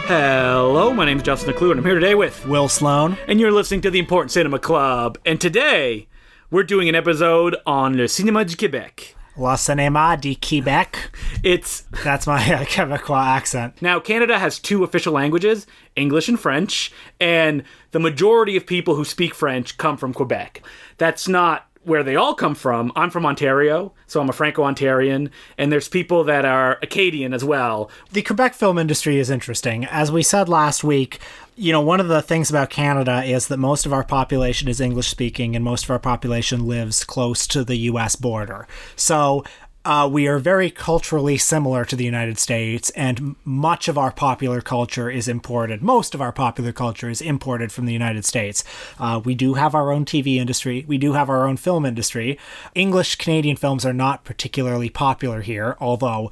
Hello, my name is Justin McClue, and I'm here today with Will Sloan. And you're listening to the Important Cinema Club. And today, we're doing an episode on le cinéma du Québec. Le cinéma du Québec. That's my Quebecois accent. Now, Canada has two official languages, English and French, and the majority of people who speak French come from Quebec. That's not where they all come from. I'm from Ontario, so I'm a Franco-Ontarian, and there's people that are Acadian as well. The Quebec film industry is interesting. As we said last week, one of the things about Canada is that most of our population is English-speaking, and most of our population lives close to the U.S. border. So we are very culturally similar to the United States, and much of our popular culture is imported. Most of our popular culture is imported from the United States. We do have our own TV industry. We do have our own film industry. English Canadian films are not particularly popular here, although...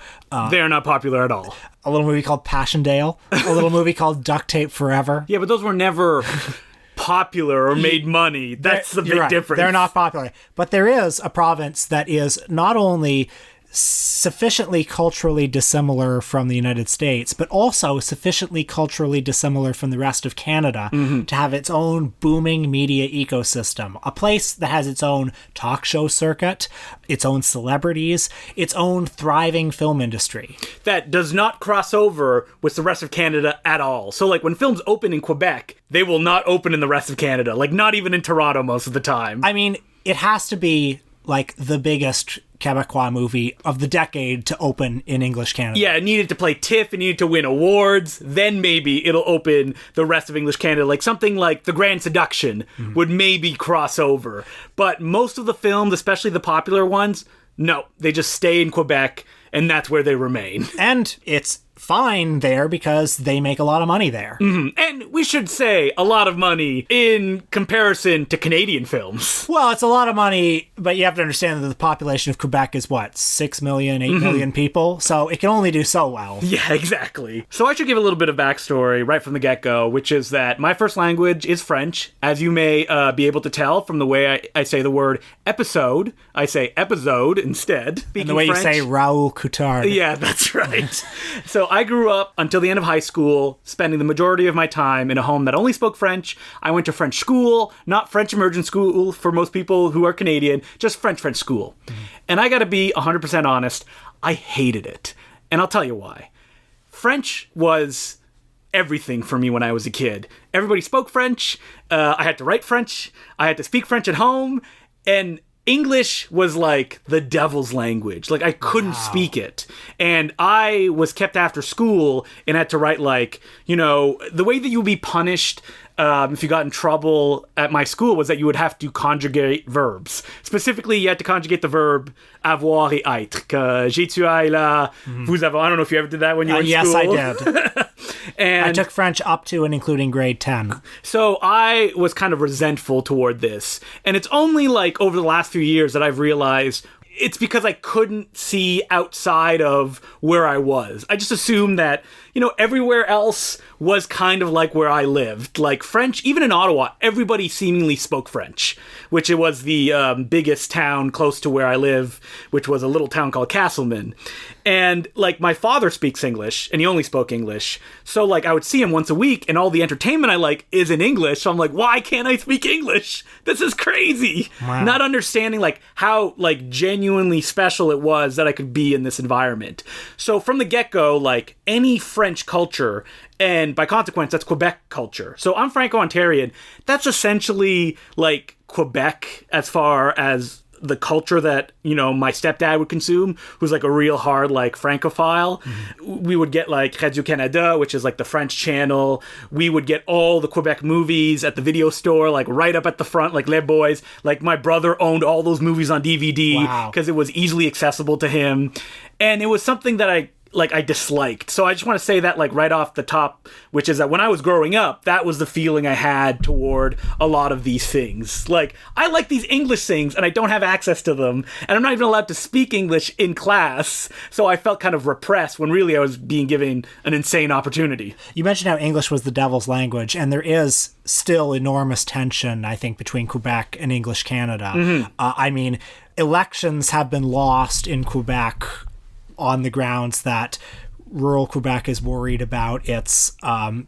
they're not popular at all. A little movie called Passchendaele, a little movie called Duct Tape Forever. Yeah, but those were never... popular or made money. That's the big difference. They're not popular. But there is a province that is not only sufficiently culturally dissimilar from the United States, but also sufficiently culturally dissimilar from the rest of Canada to have its own booming media ecosystem. A place that has its own talk show circuit, its own celebrities, its own thriving film industry. That does not cross over with the rest of Canada at all. So, when films open in Quebec, they will not open in the rest of Canada. Not even in Toronto most of the time. I mean, it has to be, the biggest Quebecois movie of the decade to open in English Canada. Yeah, it needed to play TIFF, it needed to win awards, then maybe it'll open the rest of English Canada. Something like The Grand Seduction would maybe cross over. But most of the films, especially the popular ones, no, they just stay in Quebec, and that's where they remain. And it's fine there because they make a lot of money there. And we should say a lot of money in comparison to Canadian films. Well, it's a lot of money, but you have to understand that the population of Quebec is 6 million, 8 million people, so it can only do so well. Yeah, exactly. So I should give a little bit of backstory right from the get-go, which is that my first language is French. As you may be able to tell from the way I say the word episode, I say episode instead. And the way French, you say Raoul Coutard. Yeah, that's right. So I grew up until the end of high school, spending the majority of my time in a home that only spoke French. I went to French school, not French immersion school for most people who are Canadian, just French school. And I gotta be 100% honest, I hated it. And I'll tell you why. French was everything for me when I was a kid. Everybody spoke French, I had to write French, I had to speak French at home, and English was the devil's language. I couldn't speak it. And I was kept after school and had to write the way that you would be punished if you got in trouble at my school was that you would have to conjugate verbs. Specifically, you had to conjugate the verb avoir et être. Que j'ai, tu as, là, vous avez. I don't know if you ever did that when you were in yes, school. Yes, I did. And I took French up to and including grade 10. So I was kind of resentful toward this. And it's only over the last few years that I've realized it's because I couldn't see outside of where I was. I just assumed that, everywhere else was kind of like where I lived. French, even in Ottawa, everybody seemingly spoke French, which it was the biggest town close to where I live, which was a little town called Castleman. And, my father speaks English, and he only spoke English. So, I would see him once a week, and all the entertainment I like is in English. So I'm why can't I speak English? This is crazy. Wow. Not understanding, how, genuinely special it was that I could be in this environment. So from the get-go, any French culture, and by consequence, that's Quebec culture. So I'm Franco-Ontarian. That's essentially, Quebec as far as the culture that, my stepdad would consume, who's a real hard, Francophile. We would get C.R.A.Z.Y, which is the French channel. We would get all the Quebec movies at the video store, right up at the front, Les Boys. My brother owned all those movies on DVD because it was easily accessible to him. And it was something that I disliked. So I just want to say that right off the top, which is that when I was growing up, that was the feeling I had toward a lot of these things. I like these English things and I don't have access to them, and I'm not even allowed to speak English in class. So I felt kind of repressed when really I was being given an insane opportunity. You mentioned how English was the devil's language, and there is still enormous tension, I think, between Quebec and English Canada. Elections have been lost in Quebec on the grounds that rural Quebec is worried about its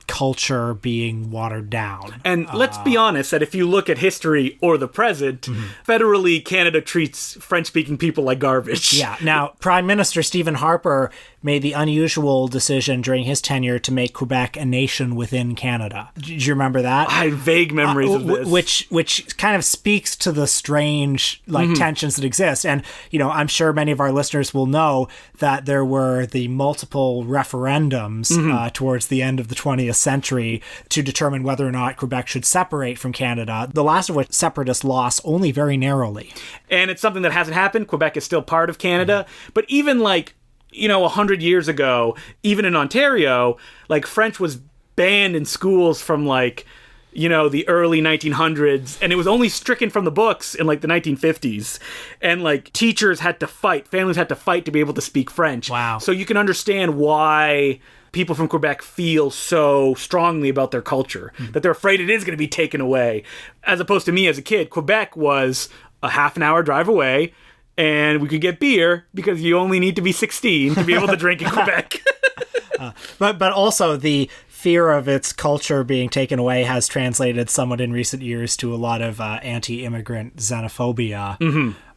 culture being watered down. And let's be honest, that if you look at history or the present, federally, Canada treats French-speaking people like garbage. Yeah. Now, Prime Minister Stephen Harper made the unusual decision during his tenure to make Quebec a nation within Canada. Do you remember that? I have vague memories of this. Which kind of speaks to the strange tensions that exist. And, I'm sure many of our listeners will know that there were the multiple referendums towards the end of the 20th century to determine whether or not Quebec should separate from Canada, the last of which separatists lost only very narrowly. And it's something that hasn't happened. Quebec is still part of Canada. But even 100 years ago, even in Ontario, French was banned in schools from the early 1900s, and it was only stricken from the books in the 1950s. And teachers had to fight, families had to fight to be able to speak French. Wow. So you can understand why people from Quebec feel so strongly about their culture, that they're afraid it is going to be taken away. As opposed to me as a kid, Quebec was a half an hour drive away, and we could get beer because you only need to be 16 to be able to drink in Quebec. But also the fear of its culture being taken away has translated somewhat in recent years to a lot of anti-immigrant xenophobia.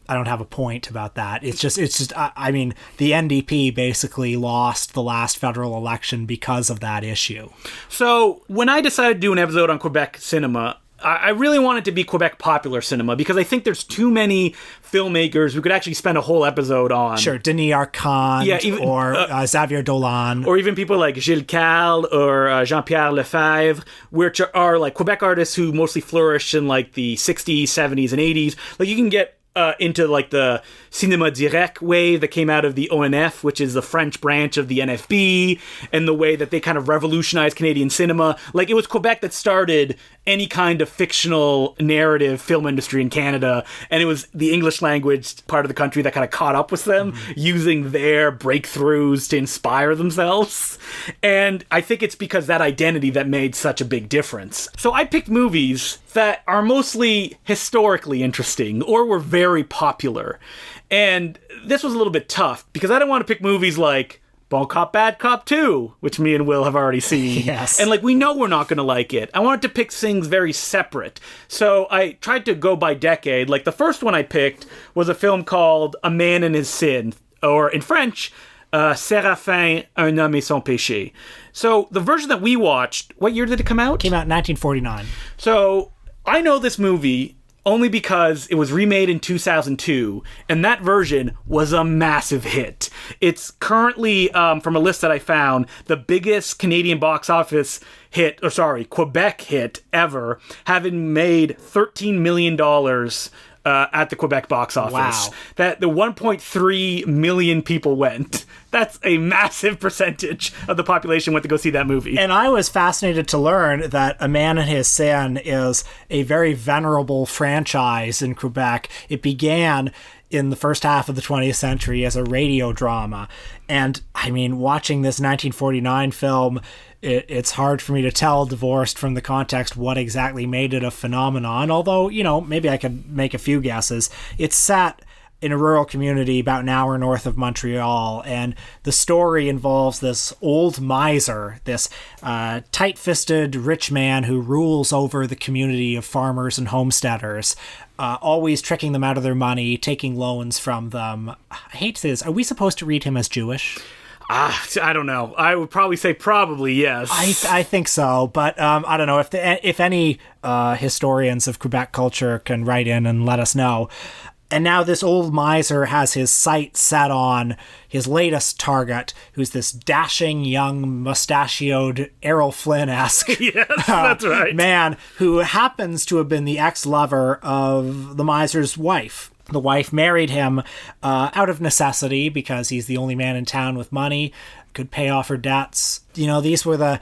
I don't have a point about that. It's just, I mean, the NDP basically lost the last federal election because of that issue. So when I decided to do an episode on Quebec cinema, I really want it to be Quebec popular cinema because I think there's too many filmmakers we could actually spend a whole episode on. Sure, Denis Arcand or Xavier Dolan. Or even people like Gilles Carle or Jean-Pierre Lefebvre, which are Quebec artists who mostly flourished in the 60s, 70s, and 80s. You can get into the Cinéma Direct wave that came out of the ONF, which is the French branch of the NFB, and the way that they kind of revolutionized Canadian cinema. It was Quebec that started any kind of fictional narrative film industry in Canada, and it was the English language part of the country that kind of caught up with them, using their breakthroughs to inspire themselves. And I think it's because that identity that made such a big difference. So I picked movies that are mostly historically interesting or were very popular. And this was a little bit tough because I didn't want to pick movies like Bon Cop, Bad Cop 2, which me and Will have already seen. Yes. And we know we're not going to like it. I wanted to pick things very separate. So I tried to go by decade. The first one I picked was a film called A Man and His Sin, or in French, C.R.A.Z.Y, Un homme et son péché. So the version that we watched, what year did it come out? Came out in 1949. So I know this movie only because it was remade in 2002, and that version was a massive hit. It's currently, from a list that I found, the biggest Canadian box office Quebec hit ever, having made $13 million at the Quebec box office. Wow. That the 1.3 million people went. That's a massive percentage of the population went to go see that movie. And I was fascinated to learn that A Man and His Sin is a very venerable franchise in Quebec. It began in the first half of the 20th century as a radio drama. And I mean, watching this 1949 film, it's hard for me to tell, divorced from the context, what exactly made it a phenomenon. Although, maybe I could make a few guesses. It's set in a rural community about an hour north of Montreal, and the story involves this old miser, this tight-fisted rich man who rules over the community of farmers and homesteaders, always tricking them out of their money, taking loans from them. I hate to say this, are we supposed to read him as Jewish? I don't know. I would probably say probably yes. I think so, but I don't know if any historians of Quebec culture can write in and let us know. And now this old miser has his sights set on his latest target, who's this dashing, young, mustachioed, Errol Flynn-esque yes, that's right. man who happens to have been the ex-lover of the miser's wife. The wife married him out of necessity because he's the only man in town with money, could pay off her debts. These were the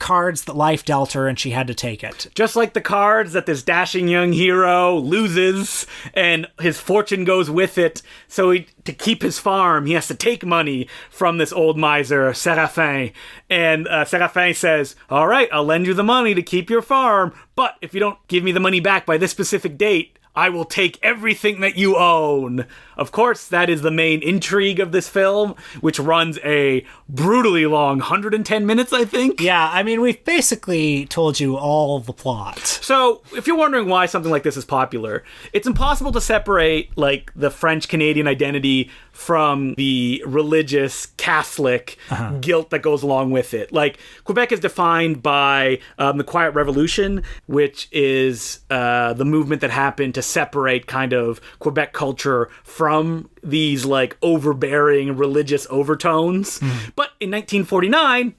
cards that life dealt her, and she had to take it. Just like the cards that this dashing young hero loses, and his fortune goes with it. So to keep his farm, he has to take money from this old miser, C.R.A.Z.Y. And C.R.A.Z.Y. says, all right, I'll lend you the money to keep your farm, but if you don't give me the money back by this specific date, I will take everything that you own. Of course, that is the main intrigue of this film, which runs a brutally long 110 minutes, I think. Yeah, I mean, we've basically told you all the plot. So, if you're wondering why something like this is popular, it's impossible to separate, like, the French-Canadian identity from the religious Catholic guilt that goes along with it. Like, Quebec is defined by the Quiet Revolution, which is the movement that happened to separate kind of Quebec culture from these, like, overbearing religious overtones. But in 1949,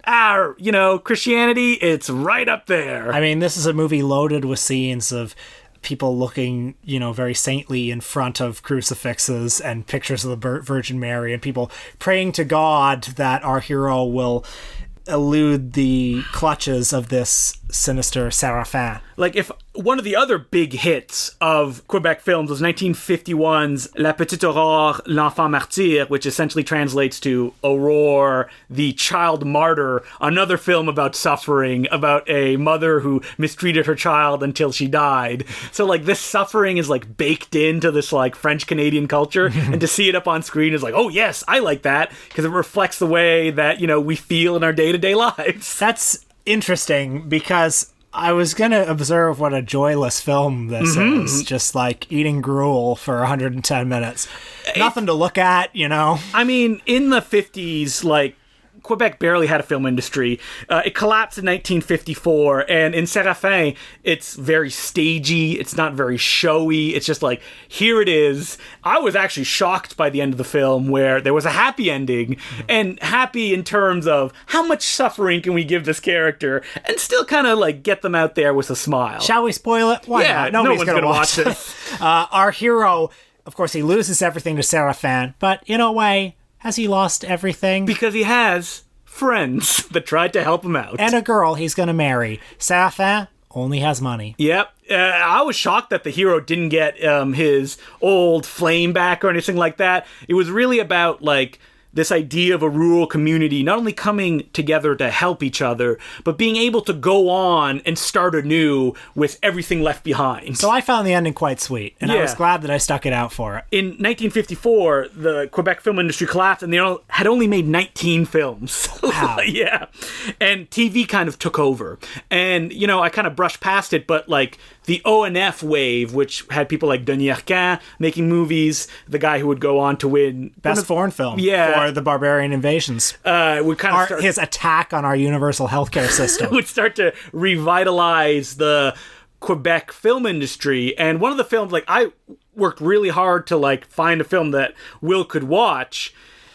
Christianity, it's right up there. I mean, this is a movie loaded with scenes of people looking, very saintly in front of crucifixes and pictures of the Virgin Mary, and people praying to God that our hero will elude the clutches of this sinister C.R.A.Z.Y. Like, if one of the other big hits of Quebec films was 1951's La Petite Aurore, l'Enfant Martyr, which essentially translates to Aurore, the Child Martyr, another film about suffering, about a mother who mistreated her child until she died. So, like, this suffering is, like, baked into this, like, French-Canadian culture, and to see it up on screen is like, oh, yes, I like that, because it reflects the way that, we feel in our day-to-day lives. That's interesting, because I was going to observe what a joyless film this is. Just like eating gruel for 110 minutes. Nothing to look at, I mean, in the 50s, like, Quebec barely had a film industry. It collapsed in 1954, and in C.R.A.Z.Y, it's very stagey. It's not very showy. It's just like, here it is. I was actually shocked by the end of the film where there was a happy ending, and happy in terms of how much suffering can we give this character and still kind of like get them out there with a smile. Shall we spoil it? Why not? Nobody's no one's going to watch this. Our hero, of course, he loses everything to C.R.A.Z.Y, but in a way, has he lost everything? Because he has friends that tried to help him out. And a girl he's going to marry. C.R.A.Z.Y only has money. Yep. I was shocked that the hero didn't get his old flame back or anything like that. It was really about, like, this idea of a rural community not only coming together to help each other, but being able to go on and start anew with everything left behind. So I found the ending quite sweet, and I was glad that I stuck it out for it. In 1954, the Quebec film industry collapsed, and they had only made 19 films. Wow. Yeah. And TV kind of took over. And, I kind of brushed past it, but, like, the O&F wave, which had people like Denis Arcand making movies, the guy who would go on to win Best Foreign Film for the Barbarian Invasions. Would kind of his attack on our universal healthcare system. Would start to revitalize the Quebec film industry. And one of the films, like, I worked really hard to, like, find a film that Will could watch,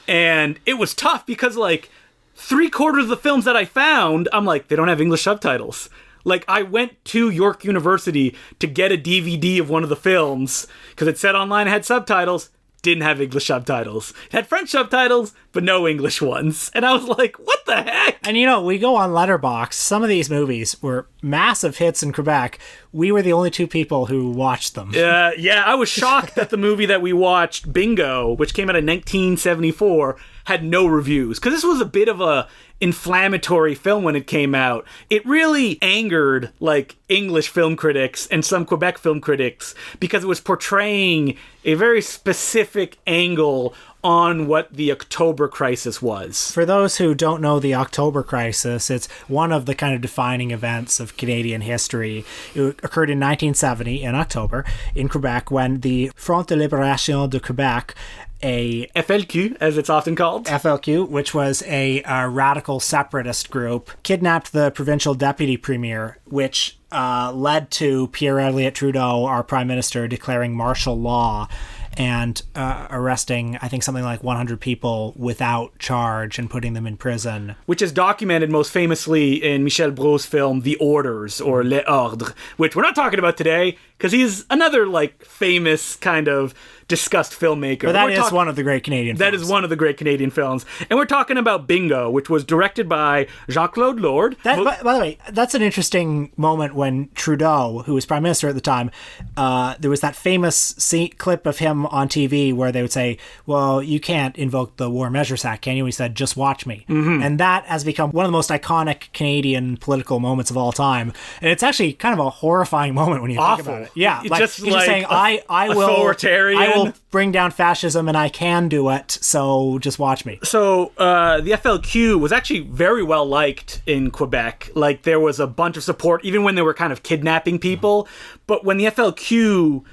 and it was tough because, like, 3/4 of the films that I found, I'm like, they don't have English subtitles. Like, I went to York University to get a DVD of one of the films because it said online it had subtitles, didn't have English subtitles. It had French subtitles, but no English ones. And I was like, what the heck? And we go on Letterboxd. Some of these movies were massive hits in Quebec. We were the only two people who watched them. Yeah, I was shocked that the movie that we watched, Bingo, which came out in 1974, had no reviews. Because this was a bit of a inflammatory film when it came out. It really angered, like, English film critics and some Quebec film critics because it was portraying a very specific angle on what the October Crisis was. For those who don't know the October Crisis, it's one of the kind of defining events of Canadian history. It occurred in 1970 in October in Quebec when the Front de Libération de Québec, a FLQ, as it's often called. FLQ, which was a radical separatist group, kidnapped the provincial deputy premier, which led to Pierre Elliott Trudeau, our prime minister, declaring martial law and arresting, I think, something like 100 people without charge and putting them in prison. Which is documented most famously in Michel Braul's film The Orders, or Les Ordres, which we're not talking about today because he's another, like, famous kind of discussed filmmaker. But that is one of the great Canadian films. That is one of the great Canadian films. And we're talking about Bingo, which was directed by Jean-Claude Lord. By the way, that's an interesting moment when Trudeau, who was prime minister at the time, there was that famous clip of him on TV where they would say, well, you can't invoke the War Measures Act, can you? He said, just watch me. Mm-hmm. And that has become one of the most iconic Canadian political moments of all time. And it's actually kind of a horrifying moment when you think about it. Yeah, It's like, just he's just saying, I will bring down fascism, and I can do it, so just watch me. So the FLQ was actually very well liked in Quebec. Like, there was a bunch of support, even when they were kind of kidnapping people. But when the FLQ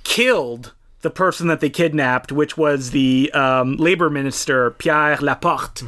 killed the person that they kidnapped, which was the labor minister, Pierre Laporte,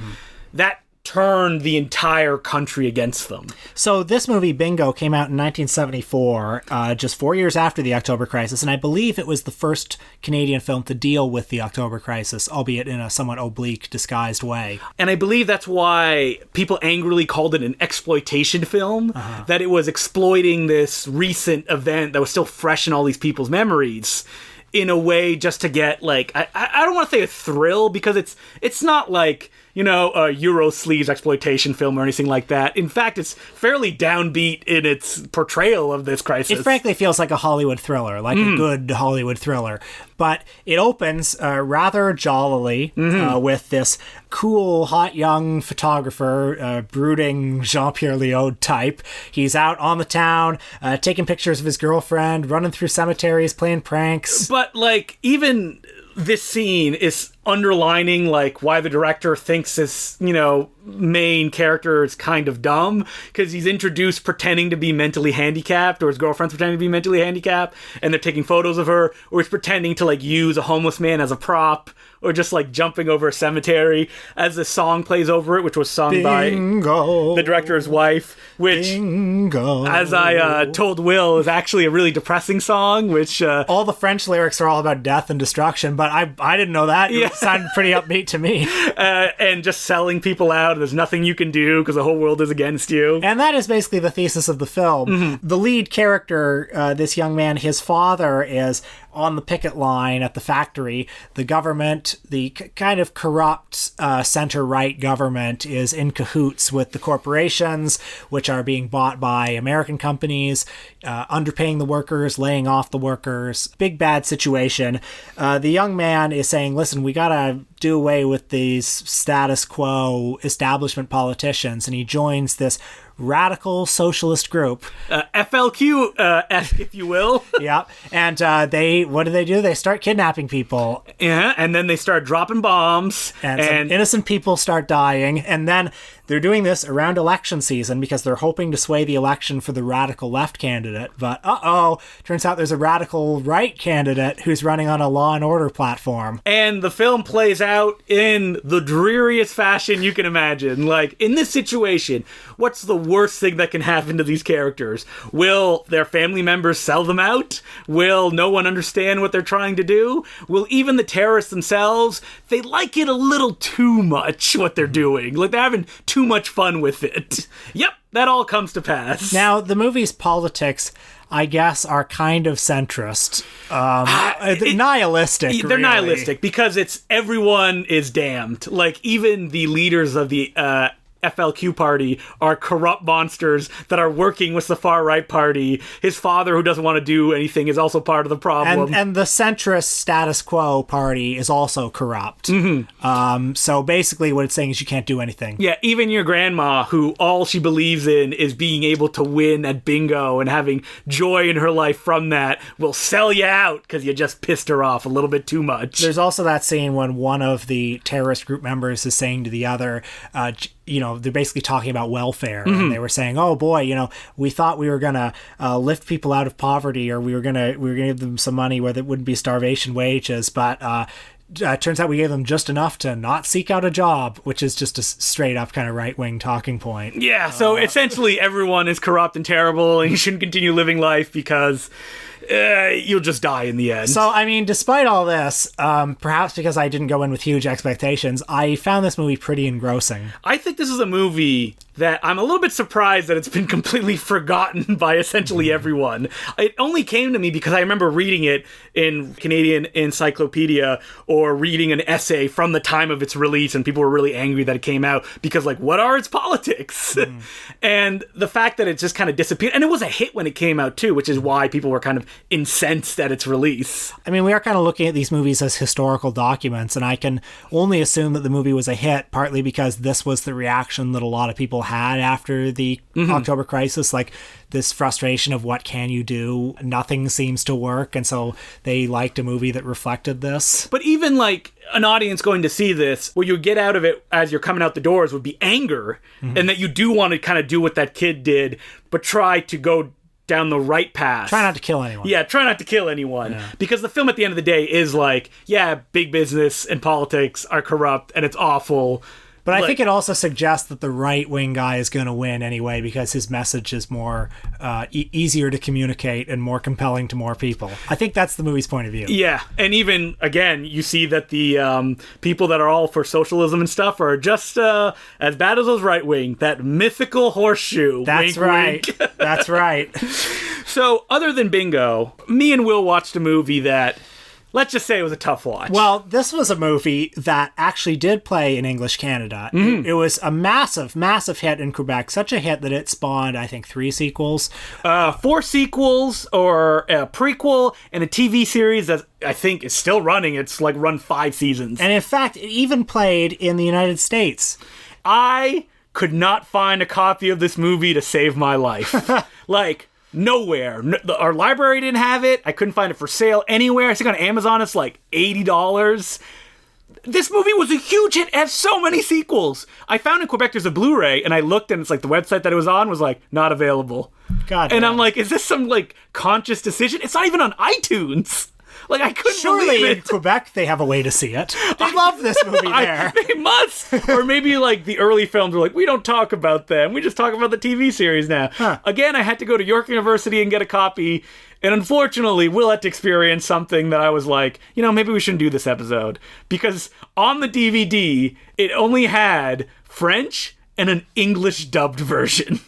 that turned the entire country against them. So this movie, Bingo, came out in 1974, just 4 years after the October Crisis, and I believe it was the first Canadian film to deal with the October Crisis, albeit in a somewhat oblique, disguised way. And I believe that's why people angrily called it an exploitation film, that it was exploiting this recent event that was still fresh in all these people's memories, in a way just to get, like, I don't want to say a thrill, because it's not like, you know, a Euro sleaze exploitation film or anything like that. In fact, it's fairly downbeat in its portrayal of this crisis. It frankly feels like a Hollywood thriller, like a good Hollywood thriller. But it opens rather jollily with this cool, hot young photographer, brooding Jean-Pierre Léaud type. He's out on the town, taking pictures of his girlfriend, running through cemeteries, playing pranks. But, like, even this scene is underlining, like, why the director thinks this, you know, main character is kind of dumb, because he's introduced pretending to be mentally handicapped, or his girlfriend's pretending to be mentally handicapped, and they're taking photos of her, or he's pretending to, like, use a homeless man as a prop, or just, like, jumping over a cemetery as the song plays over it, which was sung by the director's wife, which, as I told Will, is actually a really depressing song, which... all the French lyrics are all about death and destruction, but I didn't know that. It sounded pretty upbeat to me. And just selling people out, there's nothing you can do because the whole world is against you. And that is basically the thesis of the film. The lead character, this young man, his father is on the picket line at the factory. The government, the kind of corrupt center-right government, is in cahoots with the corporations, which are being bought by American companies, underpaying the workers, laying off the workers. Big bad situation. The young man is saying, listen, we gotta do away with these status quo establishment politicians, and he joins this radical socialist group, FLQ, if you will. Yeah, and what do? They start kidnapping people. Yeah, and then they start dropping bombs, and some innocent people start dying, and then they're doing this around election season because they're hoping to sway the election for the radical left candidate. But turns out there's a radical right candidate who's running on a Law and Order platform. And the film plays out in the dreariest fashion you can imagine. Like, in this situation, what's the worst thing that can happen to these characters? Will their family members sell them out? Will no one understand what they're trying to do? Will even the terrorists themselves, they like it a little too much, what they're doing. Like, they're having too much fun with it. Yep, that all comes to pass. Now, the movie's politics, I guess, are kind of centrist. Nihilistic, They're really. nihilistic because it's everyone is damned. Like, even the leaders of the FLQ party are corrupt monsters that are working with the far-right party. His father, who doesn't want to do anything, is also part of the problem. And the centrist status quo party is also corrupt. So basically what it's saying is you can't do anything. Yeah, even your grandma, who all she believes in is being able to win at bingo and having joy in her life from that, will sell you out because you just pissed her off a little bit too much. There's also that scene when one of the terrorist group members is saying to the other, they're basically talking about welfare, and they were saying, "Oh boy, we thought we were gonna lift people out of poverty, or we were gonna give them some money where there wouldn't be starvation wages, but turns out we gave them just enough to not seek out a job," which is just a straight up kind of right wing talking point. Yeah, so essentially everyone is corrupt and terrible, and you shouldn't continue living life because you'll just die in the end. So, I mean, despite all this, perhaps because I didn't go in with huge expectations, I found this movie pretty engrossing. I think this is a movie that I'm a little bit surprised that it's been completely forgotten by essentially everyone. It only came to me because I remember reading it in Canadian Encyclopedia or reading an essay from the time of its release, and people were really angry that it came out because, like, what are its politics? And the fact that it just kind of disappeared, and it was a hit when it came out too, which is why people were kind of incensed at its release. I mean, we are kind of looking at these movies as historical documents, and I can only assume that the movie was a hit, partly because this was the reaction that a lot of people had after the October crisis, like this frustration of what can you do? Nothing seems to work, and so they liked a movie that reflected this. But even like an audience going to see this, what you get out of it as you're coming out the doors would be anger, and that you do want to kind of do what that kid did, but try to go down the right path. Try not to kill anyone. Yeah, try not to kill anyone. Yeah. Because the film at the end of the day is like, yeah, big business and politics are corrupt and it's awful. But I think it also suggests that the right-wing guy is going to win anyway because his message is more easier to communicate and more compelling to more people. I think that's the movie's point of view. Yeah, and even, again, you see that the people that are all for socialism and stuff are just as bad as those right-wing. That mythical horseshoe. That's wink, right. Wink. That's right. So, other than Bingo, me and Will watched a movie that... let's just say it was a tough watch. Well, this was a movie that actually did play in English Canada. It was a massive, massive hit in Quebec. Such a hit that it spawned, I think, 3 sequels. 4 sequels, or a prequel, and a TV series that I think is still running. It's like run 5 seasons. And in fact, it even played in the United States. I could not find a copy of this movie to save my life. Like... nowhere. Our library didn't have it. I couldn't find it for sale anywhere. I think on Amazon it's like $80. This movie was a huge hit. It has so many sequels. I found in Quebec there's a Blu-ray, and I looked, and it's like the website that it was on was like, not available. God and damn. I'm like, is this some like conscious decision? It's not even on iTunes. Like, I couldn't believe Surely it. in Quebec they have a way to see it. They love this movie there. They must. Or maybe like the early films were like, we don't talk about them. We just talk about the TV series now. Again, I had to go to York University and get a copy. And unfortunately, Will had to experience something that I was like, maybe we shouldn't do this episode. Because on the DVD, it only had French and an English dubbed version.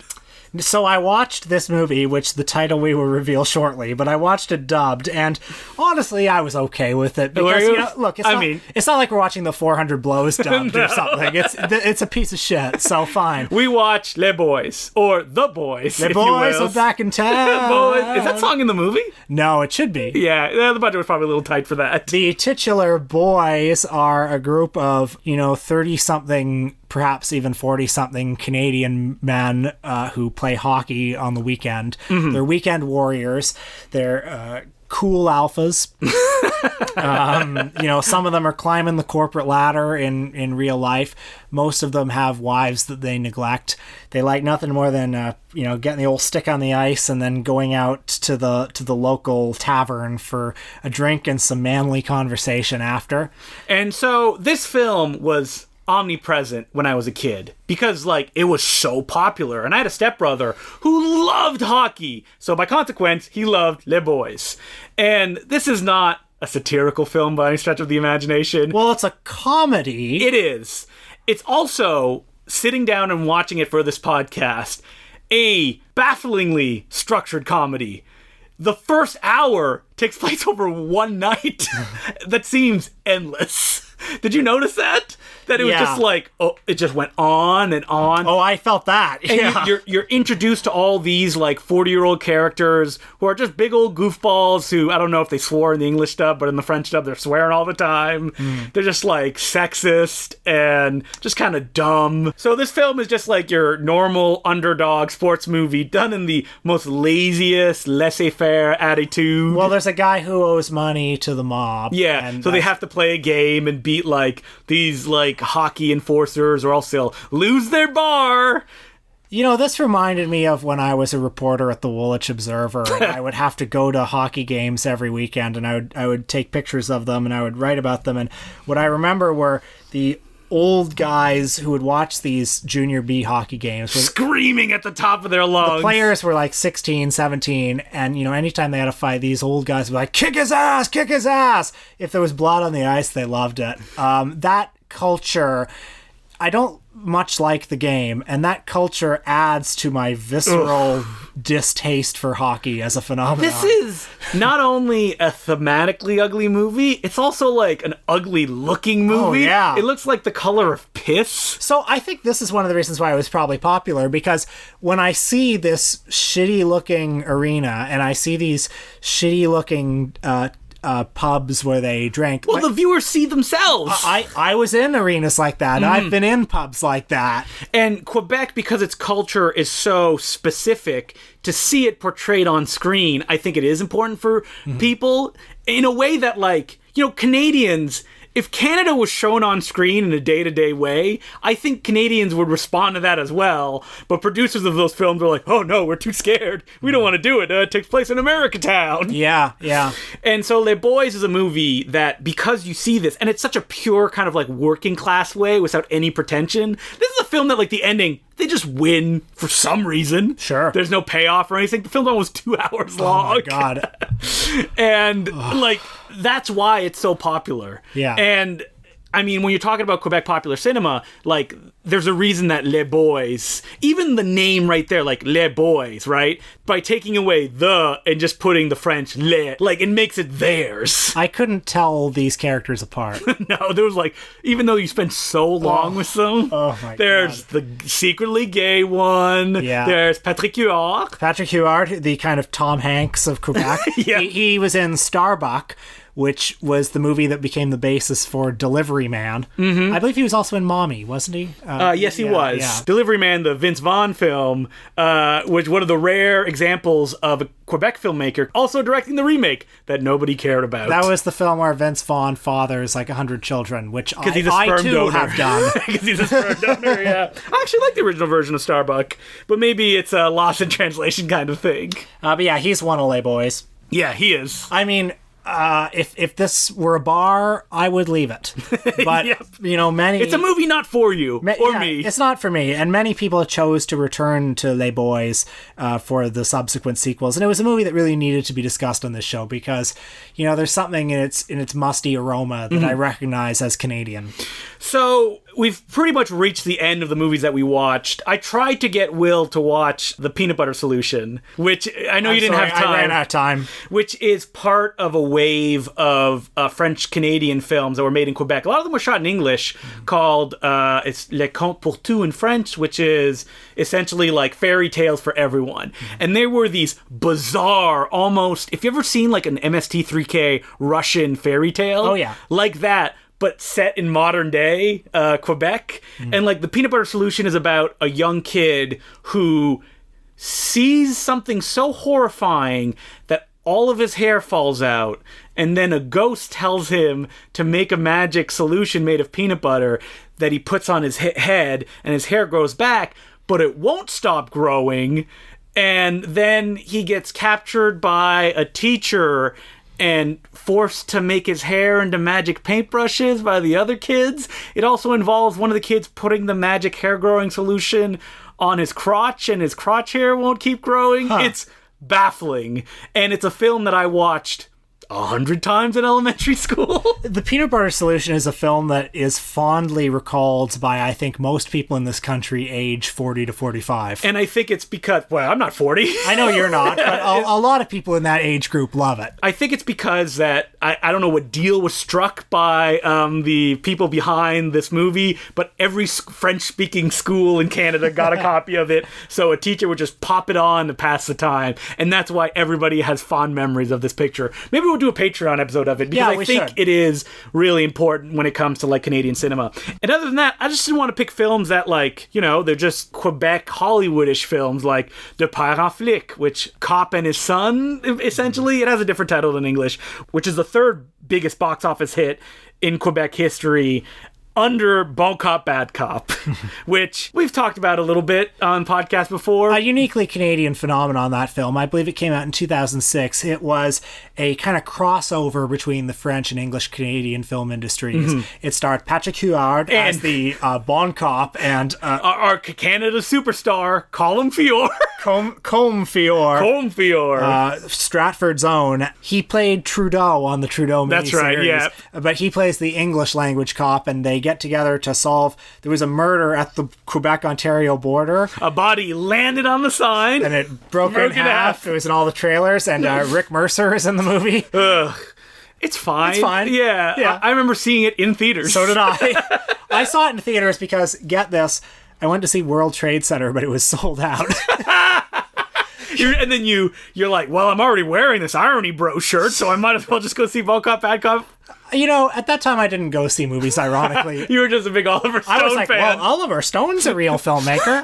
So I watched this movie, which the title we will reveal shortly, but I watched it dubbed, and honestly, I was okay with it. Because, look, it's not like we're watching the 400 Blows dubbed or something. It's a piece of shit, so fine. We watched Les Boys, or The Boys, Les Boys are back in town. Boys. Is that song in the movie? No, it should be. Yeah, the budget was probably a little tight for that. The titular boys are a group of, 30-something, perhaps even 40-something Canadian men who play hockey on the weekend. They're weekend warriors. They're cool alphas. Some of them are climbing the corporate ladder in real life. Most of them have wives that they neglect. They like nothing more than getting the old stick on the ice and then going out to the local tavern for a drink and some manly conversation after. And so this film was omnipresent when I was a kid because it was so popular, and I had a stepbrother who loved hockey, so by consequence he loved Les Boys. And this is not a satirical film by any stretch of the imagination. Well, it's a comedy. It is. It's also, sitting down and watching it for this podcast, a bafflingly structured comedy. The first hour takes place over one night. That seems endless. Did you notice that? That it was just it just went on and on. Oh, I felt that. And you're introduced to all these 40-year-old characters who are just big old goofballs who, I don't know if they swore in the English dub, but in the French dub they're swearing all the time. They're just sexist and just kind of dumb. So this film is just your normal underdog sports movie done in the most laziest, laissez-faire attitude. Well, there's a guy who owes money to the mob. Yeah, and so they have to play a game and beat these hockey enforcers or else they'll lose their bar. This reminded me of when I was a reporter at the Woolwich Observer, and I would have to go to hockey games every weekend, and I would take pictures of them and I would write about them. And what I remember were the old guys who would watch these junior B hockey games screaming at the top of their lungs. The players were 16, 17, and anytime they had a fight, these old guys would kick his ass, kick his ass. If there was blood on the ice, they loved it. That culture I don't much like the game, and that culture adds to my visceral distaste for hockey as a phenomenon. This is not only a thematically ugly movie, it's also like an ugly looking movie. Oh, yeah. It looks like the color of piss. So I think this is one of the reasons why it was probably popular, because when I see this shitty looking arena and I see these shitty looking pubs where they drank. Well, the viewers see themselves. I was in arenas like that. I've been in pubs like that. And Quebec, because its culture is so specific, to see it portrayed on screen, I think it is important for people in a way that, like, Canadians, if Canada was shown on screen in a day-to-day way, I think Canadians would respond to that as well. But producers of those films are like, oh no, we're too scared. We don't want to do it. It takes place in America Town. Yeah. And so Les Boys is a movie that, because you see this, and it's such a pure kind of like working class way without any pretension. This is a film that, like, the ending, they just win for some reason. Sure. There's no payoff or anything. The film's almost 2 hours long. Oh my God. And like, that's why it's so popular. Yeah. And I mean, when you're talking about Quebec popular cinema, like, there's a reason that Les Boys, even the name right there, like Les Boys, right? By taking away the and just putting the French les, like, it makes it theirs. I couldn't tell these characters apart. No, there was like, even though you spend so long with them, there's God. the secretly gay one. Yeah. There's Patrick Huard. Patrick Huard, the kind of Tom Hanks of Quebec. Yeah. He was in Starbuck, which was the movie that became the basis for Delivery Man. Mm-hmm. I believe he was also in Mommy, wasn't he? Yes, he was. Yeah. Delivery Man, the Vince Vaughn film, was one of the rare examples of a Quebec filmmaker also directing the remake that nobody cared about. That was the film where Vince Vaughn fathers like 100 children, which I too donor. have done. Because he's a sperm donor, yeah. I actually like the original version of Starbuck, but maybe it's a lost in translation kind of thing. But yeah, he's one of Les Boys. Yeah, he is. I mean, if this were a bar, I would leave it. But, Yep. many... It's a movie not for you, or me. It's not for me. And many people chose to return to Les Boys for the subsequent sequels. And it was a movie that really needed to be discussed on this show because, there's something in its musty aroma that I recognize as Canadian. So we've pretty much reached the end of the movies that we watched. I tried to get Will to watch The Peanut Butter Solution, which I know you didn't have time. I ran out of time. Which is part of a wave of French-Canadian films that were made in Quebec. A lot of them were shot in English, called it's Les Contes pour tous in French, which is essentially like fairy tales for everyone. And they were these bizarre, almost, if you ever seen like an MST3K Russian fairy tale, oh yeah, like that, but set in modern day Quebec. And like The Peanut Butter Solution is about a young kid who sees something so horrifying that all of his hair falls out, and then a ghost tells him to make a magic solution made of peanut butter that he puts on his head, and his hair grows back, but it won't stop growing. And then he gets captured by a teacher and forced to make his hair into magic paintbrushes by the other kids. It also involves one of the kids putting the magic hair growing solution on his crotch, and his crotch hair won't keep growing. It's baffling. And it's a film that I watched 100 times in elementary school. The Peanut Butter Solution is a film that is fondly recalled by, I think, most people in this country age 40 to 45. And I think it's because, well, I'm not 40. I know you're not, but a lot of people in that age group love it. I think it's because that, I don't know what deal was struck by the people behind this movie, but every French-speaking school in Canada got a copy of it, so a teacher would just pop it on to pass the time, and that's why everybody has fond memories of this picture. Maybe we'll do a Patreon episode of it, because I think it is really important when it comes to like Canadian cinema. And other than that, I just didn't want to pick films that, like, they're just Quebec Hollywoodish films like De Père en Flic, which Cop and His Son, essentially. It has a different title than English, which is the third biggest box office hit in Quebec history, under Bon Cop, Bad Cop, which we've talked about a little bit on podcast before. A uniquely Canadian phenomenon, that film. I believe it came out in 2006. It was a kind of crossover between the French and English Canadian film industries. It starred Patrick Huard as the Bon Cop and... our Canada superstar, Colm Feore. Colm Feore. Stratford's own. He played Trudeau on the Trudeau miniseries. That's right, yeah. But he plays the English language cop, and they get together to solve, there was a murder at the Quebec-Ontario border. A body landed on the sign. And it broke in half. It was in all the trailers, and Rick Mercer is in the movie. Ugh. It's fine. It's fine. Yeah. I remember seeing it in theaters. So did I. I saw it in theaters because, get this, I went to see World Trade Center, but it was sold out. And then you're like, well, I'm already wearing this Irony Bro shirt, so I might as well just go see Bad Cop, Bad Cop. You know, at that time, I didn't go see movies, ironically. You were just a big Oliver Stone fan. I was like, well, Oliver Stone's a real filmmaker.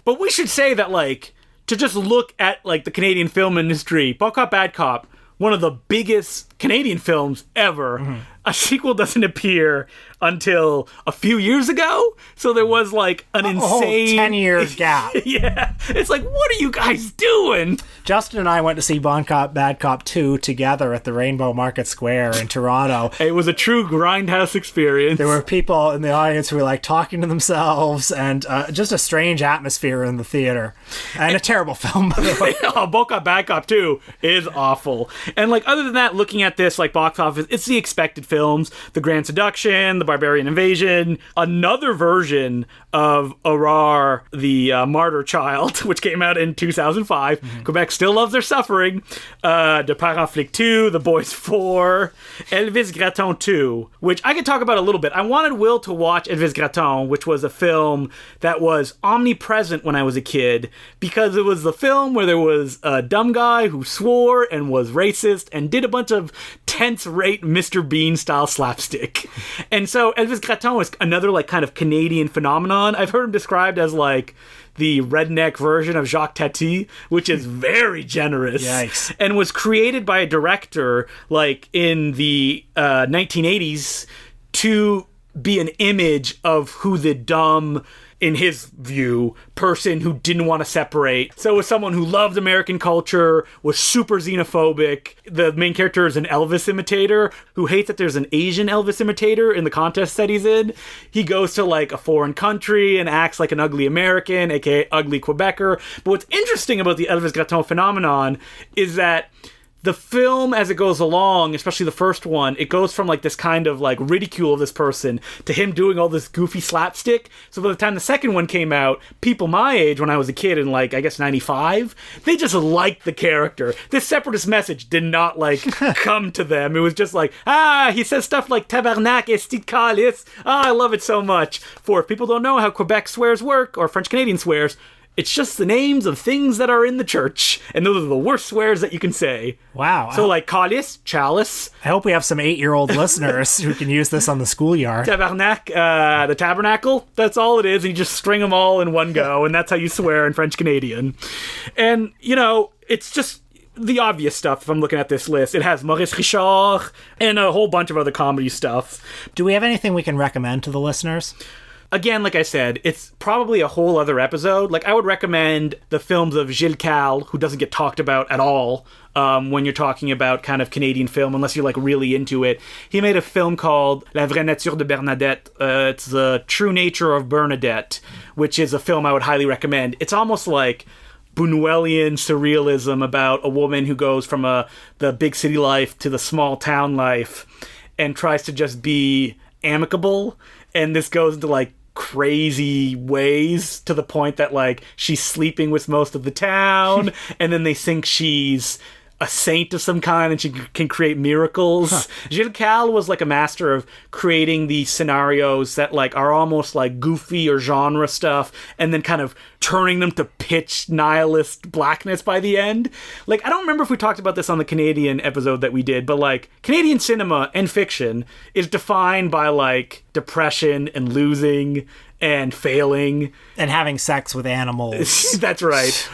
But we should say that, like, to just look at, like, the Canadian film industry, Bad Cop, Bad Cop, one of the biggest Canadian films ever. Mm-hmm. A sequel doesn't appear until a few years ago, so there was like an insane 10-year gap. Yeah, it's like, what are you guys doing? Justin and I went to see Bon Cop, Bad Cop 2 together at the Rainbow Market Square in Toronto. It was a true grindhouse experience. There were people in the audience who were like talking to themselves, and just a strange atmosphere in the theater. And a terrible film, by the way. Oh, Bon Cop, Bad Cop 2 is awful. And like, other than that, looking at this like box office, it's the expected films: The Grand Seduction, The Barbarian Invasion, another version of Arar, the Martyr Child, which came out in 2005. Mm-hmm. Quebec still loves their suffering. De Parents Flic 2, The Boys 4, Elvis Gratton 2, which I could talk about a little bit. I wanted Will to watch Elvis Gratton, which was a film that was omnipresent when I was a kid, because it was the film where there was a dumb guy who swore and was racist and did a bunch of tense-rate Mr. Bean style slapstick. And so Elvis Gratton was another like kind of Canadian phenomenon. I've heard him described as like the redneck version of Jacques Tati, which is very generous. Yikes. And was created by a director like in the 1980s to be an image of who the dumb, in his view, person who didn't want to separate. So it was someone who loved American culture, was super xenophobic. The main character is an Elvis imitator who hates that there's an Asian Elvis imitator in the contest that he's in. He goes to like a foreign country and acts like an ugly American, aka ugly Quebecer. But what's interesting about the Elvis Gratton phenomenon is that the film, as it goes along, especially the first one, it goes from like this kind of like ridicule of this person to him doing all this goofy slapstick. So by the time the second one came out, people my age, when I was a kid in like, I guess 95, they just liked the character. This separatist message did not like come to them. It was just like, he says stuff like tabarnak, esti calice. I love it so much. For if people don't know how Quebec swears work, or French-Canadian swears, it's just the names of things that are in the church, and those are the worst swears that you can say. Wow. So like calice, chalice. I hope we have some 8-year-old listeners who can use this on the schoolyard. Tabarnak, the tabernacle, that's all it is, and you just string them all in one go, and that's how you swear in French-Canadian. And, you know, it's just the obvious stuff if I'm looking at this list. It has Maurice Richard and a whole bunch of other comedy stuff. Do we have anything we can recommend to the listeners? Again, like I said, it's probably a whole other episode. Like, I would recommend the films of Gilles Cal, who doesn't get talked about at all when you're talking about kind of Canadian film, unless you're, like, really into it. He made a film called La vraie nature de Bernadette. It's The True Nature of Bernadette, which is a film I would highly recommend. It's almost like Buñuelian surrealism about a woman who goes from the big city life to the small town life and tries to just be amicable. And this goes into, like, crazy ways to the point that like she's sleeping with most of the town and then they think she's a saint of some kind and she can create miracles. Gilles Cal was like a master of creating these scenarios that like are almost like goofy or genre stuff and then kind of turning them to pitch nihilist blackness by the end. Like, I don't remember if we talked about this on the Canadian episode that we did, but like Canadian cinema and fiction is defined by like depression and losing and failing and having sex with animals. That's right.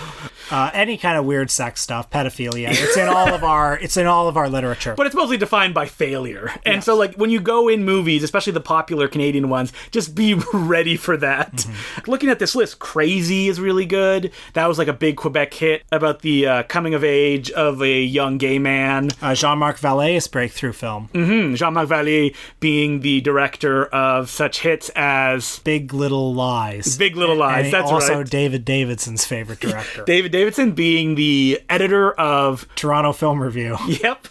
Any kind of weird sex stuff, pedophilia. It's in all of our literature. But it's mostly defined by failure. And so like when you go in movies, especially the popular Canadian ones, just be ready for that. Mm-hmm. Looking at this list, Crazy is really good. That was like a big Quebec hit about the coming of age of a young gay man. Jean-Marc Vallée's breakthrough film. Mm-hmm. Jean-Marc Vallée being the director of such hits as Big Little Lies. Big Little Lies, and that's also right. David Davidson's favorite director. David Davidson being the editor of Toronto Film Review. Yep.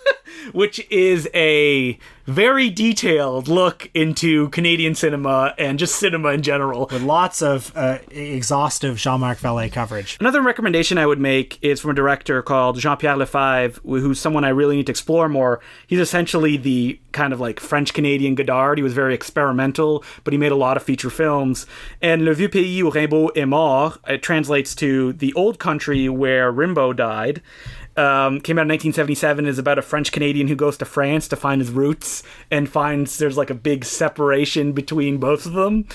Which is a very detailed look into Canadian cinema and just cinema in general. With lots of exhaustive Jean-Marc Vallée coverage. Another recommendation I would make is from a director called Jean-Pierre Lefebvre, who's someone I really need to explore more. He's essentially the kind of like French-Canadian Godard. He was very experimental, but he made a lot of feature films. And Le Vieux Pays où Rimbaud est mort, it translates to the old country where Rimbaud died. Came out in 1977, is about a French-Canadian who goes to France to find his roots and finds there's like a big separation between both of them.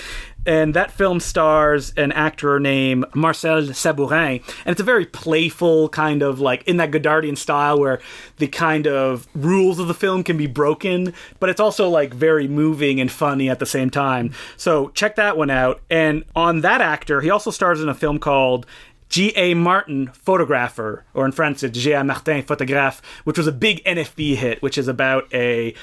And that film stars an actor named Marcel Sabourin. And it's a very playful kind of like in that Godardian style where the kind of rules of the film can be broken, but it's also like very moving and funny at the same time. So check that one out. And on that actor, he also stars in a film called G.A. Martin, Photographer, or in French, it's G.A. Martin, Photographe, which was a big NFB hit, which is about a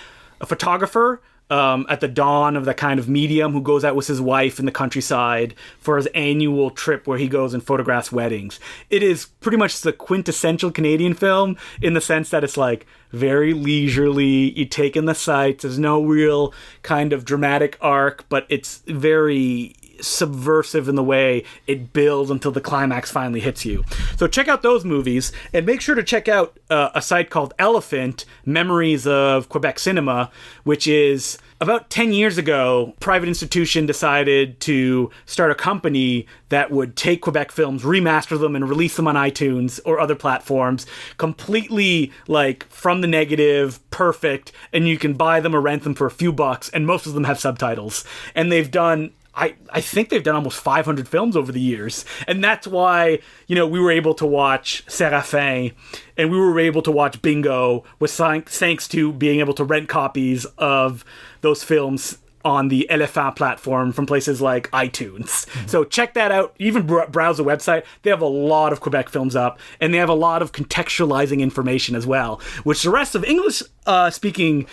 photographer at the dawn of the kind of medium who goes out with his wife in the countryside for his annual trip where he goes and photographs weddings. It is pretty much the quintessential Canadian film in the sense that it's like very leisurely, you take in the sights, there's no real kind of dramatic arc, but it's very subversive in the way it builds until the climax finally hits you. So check out those movies, and make sure to check out a site called Elephant, Memories of Quebec Cinema, which is about 10 years ago, a private institution decided to start a company that would take Quebec films, remaster them, and release them on iTunes or other platforms, completely like from the negative, perfect, and you can buy them or rent them for a few bucks, and most of them have subtitles. And they've done I think they've done almost 500 films over the years. And that's why, we were able to watch C.R.A.Z.Y. and we were able to watch Bingo with thanks to being able to rent copies of those films on the Elephant platform from places like iTunes. Mm-hmm. So check that out. Even browse the website. They have a lot of Quebec films up, and they have a lot of contextualizing information as well, which the rest of English-speaking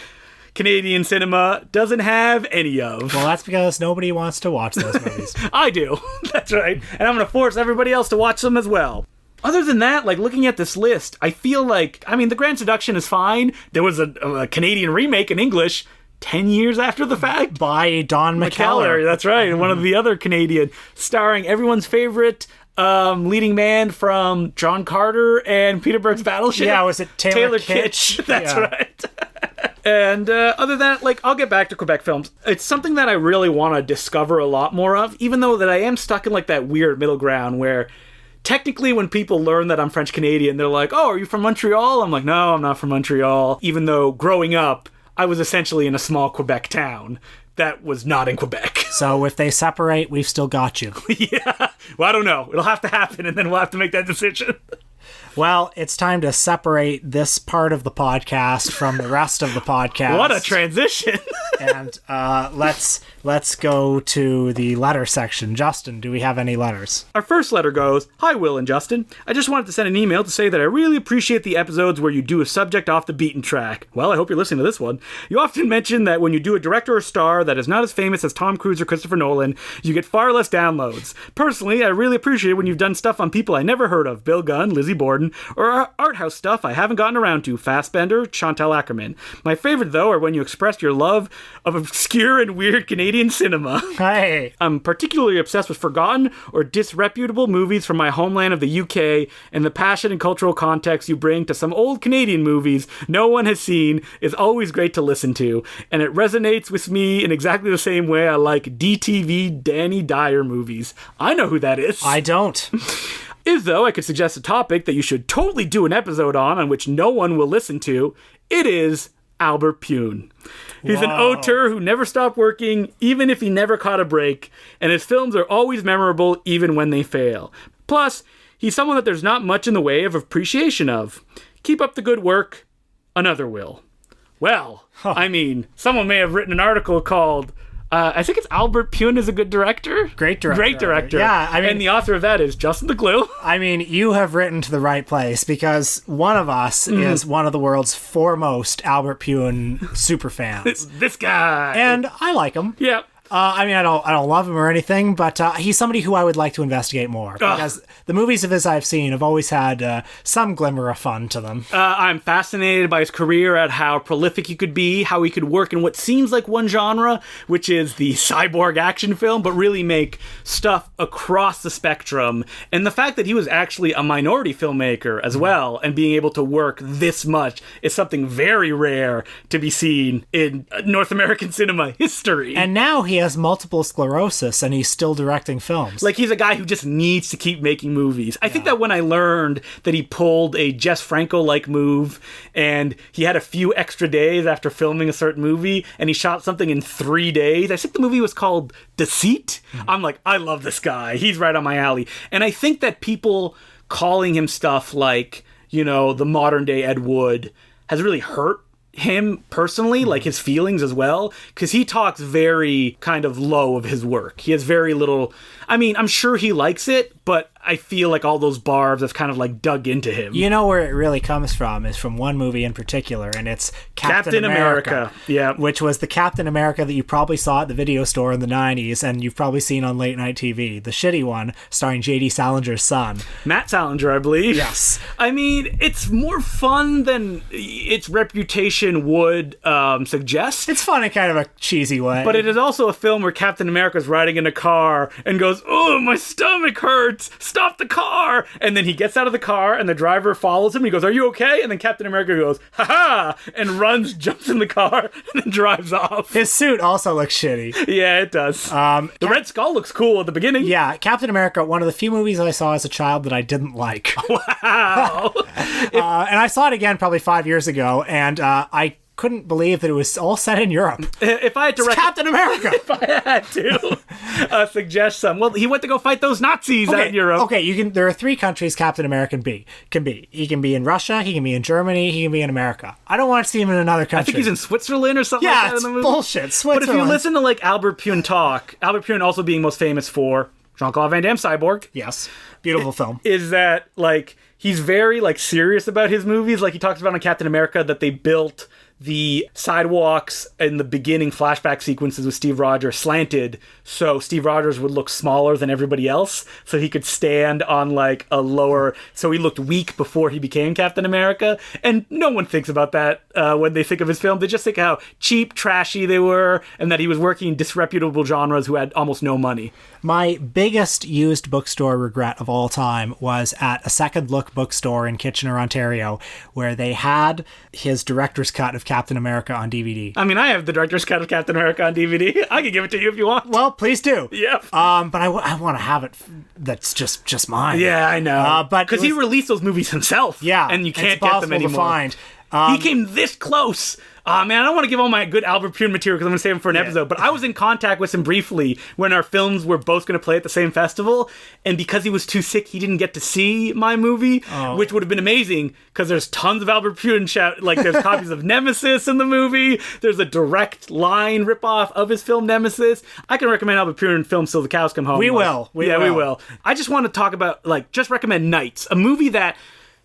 Canadian cinema doesn't have any of. Well, that's because nobody wants to watch those movies. I do. That's right. And I'm going to force everybody else to watch them as well. Other than that, like looking at this list, I feel like, The Grand Seduction is fine. There was a Canadian remake in English 10 years after the fact. By Don McKellar. That's right. And one of the other Canadian, starring everyone's favorite leading man from John Carter and Peter Berg's Battleship. Yeah, was it Taylor Kitsch? That's right. And other than that, I'll get back to Quebec films. It's something that I really want to discover a lot more of, even though that I am stuck in that weird middle ground where technically when people learn that I'm French-Canadian, they're like, oh, are you from Montreal? I'm like, no, I'm not from Montreal. Even though growing up, I was essentially in a small Quebec town that was not in Quebec. So if they separate, we've still got you. Yeah. Well, I don't know. It'll have to happen, and then we'll have to make that decision. Well, it's time to separate this part of the podcast from the rest of the podcast. What a transition. And let's go to the letter section. Justin, do we have any letters? Our first letter goes, Hi, Will and Justin. I just wanted to send an email to say that I really appreciate the episodes where you do a subject off the beaten track. Well, I hope you're listening to this one. You often mention that when you do a director or star that is not as famous as Tom Cruise or Christopher Nolan, you get far less downloads. Personally, I really appreciate when you've done stuff on people I never heard of, Bill Gunn, Lizzie Borden, or art house stuff I haven't gotten around to, Fassbender, Chantal Akerman. My favorite, though, are when you express your love of obscure and weird Canadian cinema. Hey. I'm particularly obsessed with forgotten or disreputable movies from my homeland of the UK, and the passion and cultural context you bring to some old Canadian movies no one has seen is always great to listen to, and it resonates with me in exactly the same way I like DTV Danny Dyer movies. I know who that is. I don't. If, though, I could suggest a topic that you should totally do an episode on which no one will listen to, it is Albert Pune. He's an auteur who never stopped working, even if he never caught a break, and his films are always memorable even when they fail. Plus, he's someone that there's not much in the way of appreciation of. Keep up the good work. Another Will. Well, someone may have written an article called I think it's Albert Pune is a good director. Great director. Yeah, and the author of that is Justin the Glue. You have written to the right place because one of us is one of the world's foremost Albert Pune super fans. This guy. And I like him. Yeah. I mean, I don't love him or anything, but he's somebody who I would like to investigate more because the movies of his I've seen have always had some glimmer of fun to them. I'm fascinated by his career, at how prolific he could be, how he could work in what seems like one genre, which is the cyborg action film, but really make stuff across the spectrum. And the fact that he was actually a minority filmmaker as well, and being able to work this much is something very rare to be seen in North American cinema history. And now he has multiple sclerosis and he's still directing films. Like, he's a guy who just needs to keep making movies. I think that when I learned that he pulled a Jess Franco-like move and he had a few extra days after filming a certain movie and he shot something in 3 days, I think the movie was called Deceit. I'm like, I love this guy. He's right on my alley. And I think that people calling him stuff like, you know, the modern day Ed Wood has really hurt him personally, like his feelings as well, because he talks very kind of low of his work. He has very little, I mean, I'm sure he likes it, but I feel like all those barbs have kind of like dug into him. You know where it really comes from is from one movie in particular, and it's Captain America. Yeah. Which was the Captain America that you probably saw at the video store in the 90s, and you've probably seen on late night TV. The shitty one, starring J.D. Salinger's son. Matt Salinger, I believe. Yes. I mean, it's more fun than its reputation would suggest. It's fun in kind of a cheesy way. But it is also a film where Captain America's riding in a car and goes, "Oh, my stomach hurts! Stop the car!" And then he gets out of the car and the driver follows him. And he goes, "Are you okay?" And then Captain America goes, "Ha ha!" and runs, jumps in the car, and then drives off. His suit also looks shitty. Yeah, it does. The Red Skull looks cool at the beginning. Yeah, Captain America, one of the few movies I saw as a child that I didn't like. Wow. And I saw it again probably 5 years ago, and I couldn't believe that it was all set in Europe. If I had to Captain America. If I had to suggest some, well, he went to go fight those Nazis out in Europe. Okay, there are 3 countries Captain America can be. He can be in Russia, he can be in Germany, he can be in America. I don't want to see him in another country. I think he's in Switzerland or something like that in the movie. Bullshit. Switzerland. But if you listen to like Albert Pune talk, Albert Pune also being most famous for Jean-Claude Van Damme Cyborg. Yes. Beautiful film. Is that like he's very like serious about his movies. Like he talks about in Captain America that they built the sidewalks in the beginning flashback sequences with Steve Rogers slanted so Steve Rogers would look smaller than everybody else, so he could stand on like a lower, so he looked weak before he became Captain America. And no one thinks about that when they think of his film. They just think how cheap, trashy they were, and that he was working in disreputable genres who had almost no money. My biggest used bookstore regret of all time was at a Second Look bookstore in Kitchener, Ontario, where they had his director's cut of Captain America on DVD. I mean, I have the director's cut of Captain America on DVD. I can give it to you if you want. Well, please do. Yep. But I want to have it that's just mine. Yeah, I know. But because he released those movies himself. Yeah. And you can't get them anymore. To find. He came this close. Man, I don't want to give all my good Albert Pune material because I'm going to save him for an episode, but I was in contact with him briefly when our films were both going to play at the same festival, and because he was too sick, he didn't get to see my movie, which would have been amazing because there's tons of Albert Pune like there's copies of Nemesis in the movie, there's a direct line ripoff of his film Nemesis. I can recommend Albert Pune film till the cows come home. We will. We will. I just want to talk about, like, just recommend Nights, a movie that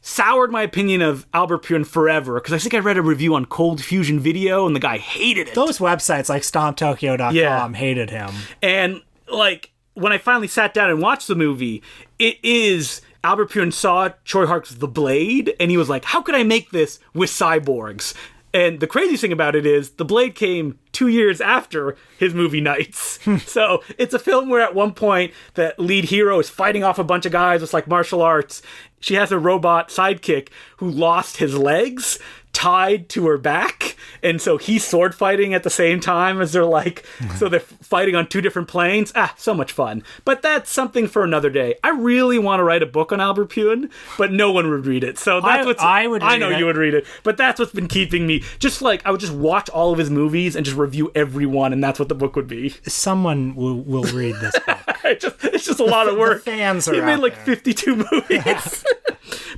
soured my opinion of Albert Pune forever, because I think I read a review on Cold Fusion Video and the guy hated it. Those websites like StompTokyo.com hated him. And like when I finally sat down and watched the movie, it is Albert Pune saw Troy Hart's The Blade and he was like, how could I make this with cyborgs? And the crazy thing about it is The Blade came 2 years after his movie Nights. So it's a film where at one point the lead hero is fighting off a bunch of guys with like martial arts. She has a robot sidekick who lost his legs tied to her back, and so he's sword fighting at the same time as they're like, so they're fighting on 2 different planes. So much fun. But that's something for another day. I really want to write a book on Albert Pune, but no one would read it. So that's I know you would read it, but that's what's been keeping me. Just like I would just watch all of his movies and just review every one, and that's what the book would be. Someone will read this book. It's just a lot of work. The fans are He made like 52 movies.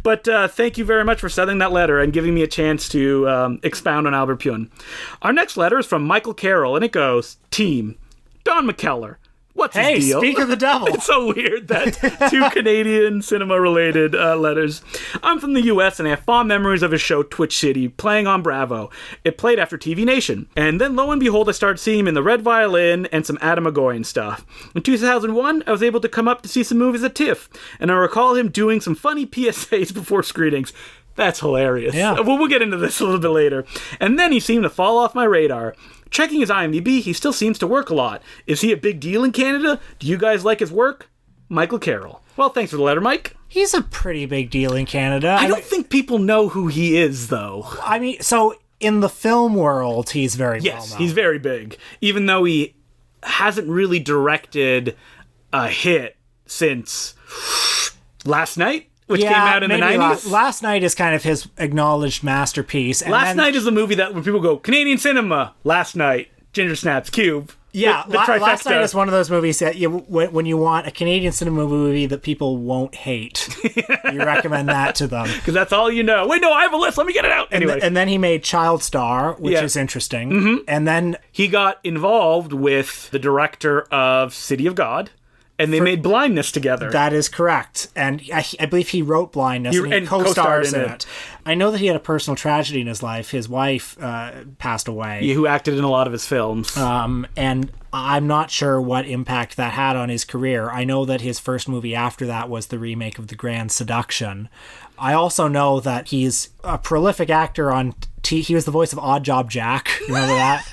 But thank you very much for sending that letter and giving me a chance to expound on Albert Pune. Our next letter is from Michael Carroll, and it goes, Team, Don McKellar, What's Hey, his deal? speak of the devil. It's so weird that two Canadian cinema-related letters. I'm from the U.S. and I have fond memories of his show Twitch City playing on Bravo. It played after TV Nation. And then lo and behold, I started seeing him in The Red Violin and some Adam McGoyan stuff. In 2001, I was able to come up to see some movies at TIFF, and I recall him doing some funny PSAs before screenings. That's hilarious. Yeah. We'll get into this a little bit later. And then he seemed to fall off my radar. Checking his IMDb, he still seems to work a lot. Is he a big deal in Canada? Do you guys like his work? Michael Carroll. Well, thanks for the letter, Mike. He's a pretty big deal in Canada. I don't think people know who he is, though. I mean, so in the film world, he's very well Yes, known. he's very big. Even though he hasn't really directed a hit since Last Night, which came out in the 90s. Last Night is kind of his acknowledged masterpiece. And Last Night is a movie that when people go, Canadian cinema, Last Night, Ginger Snaps, Cube. Yeah, the Last Night trifecta. is one of those movies that when you want a Canadian cinema movie that people won't hate, you recommend that to them. Because that's all you know. Wait, no, I have a list. Let me get it out. Anyway. And then he made Child Star, which is interesting. Mm-hmm. And then he got involved with the director of City of God, and they made Blindness together. that is correct. And I believe he wrote Blindness and he and co-stars co-starred in it. I know that he had a personal tragedy in his life. His wife passed away. Who acted in a lot of his films. And I'm not sure what impact that had on his career. I know that his first movie after that was the remake of The Grand Seduction. I also know that he's a prolific actor on he was the voice of Odd Job Jack. You remember that?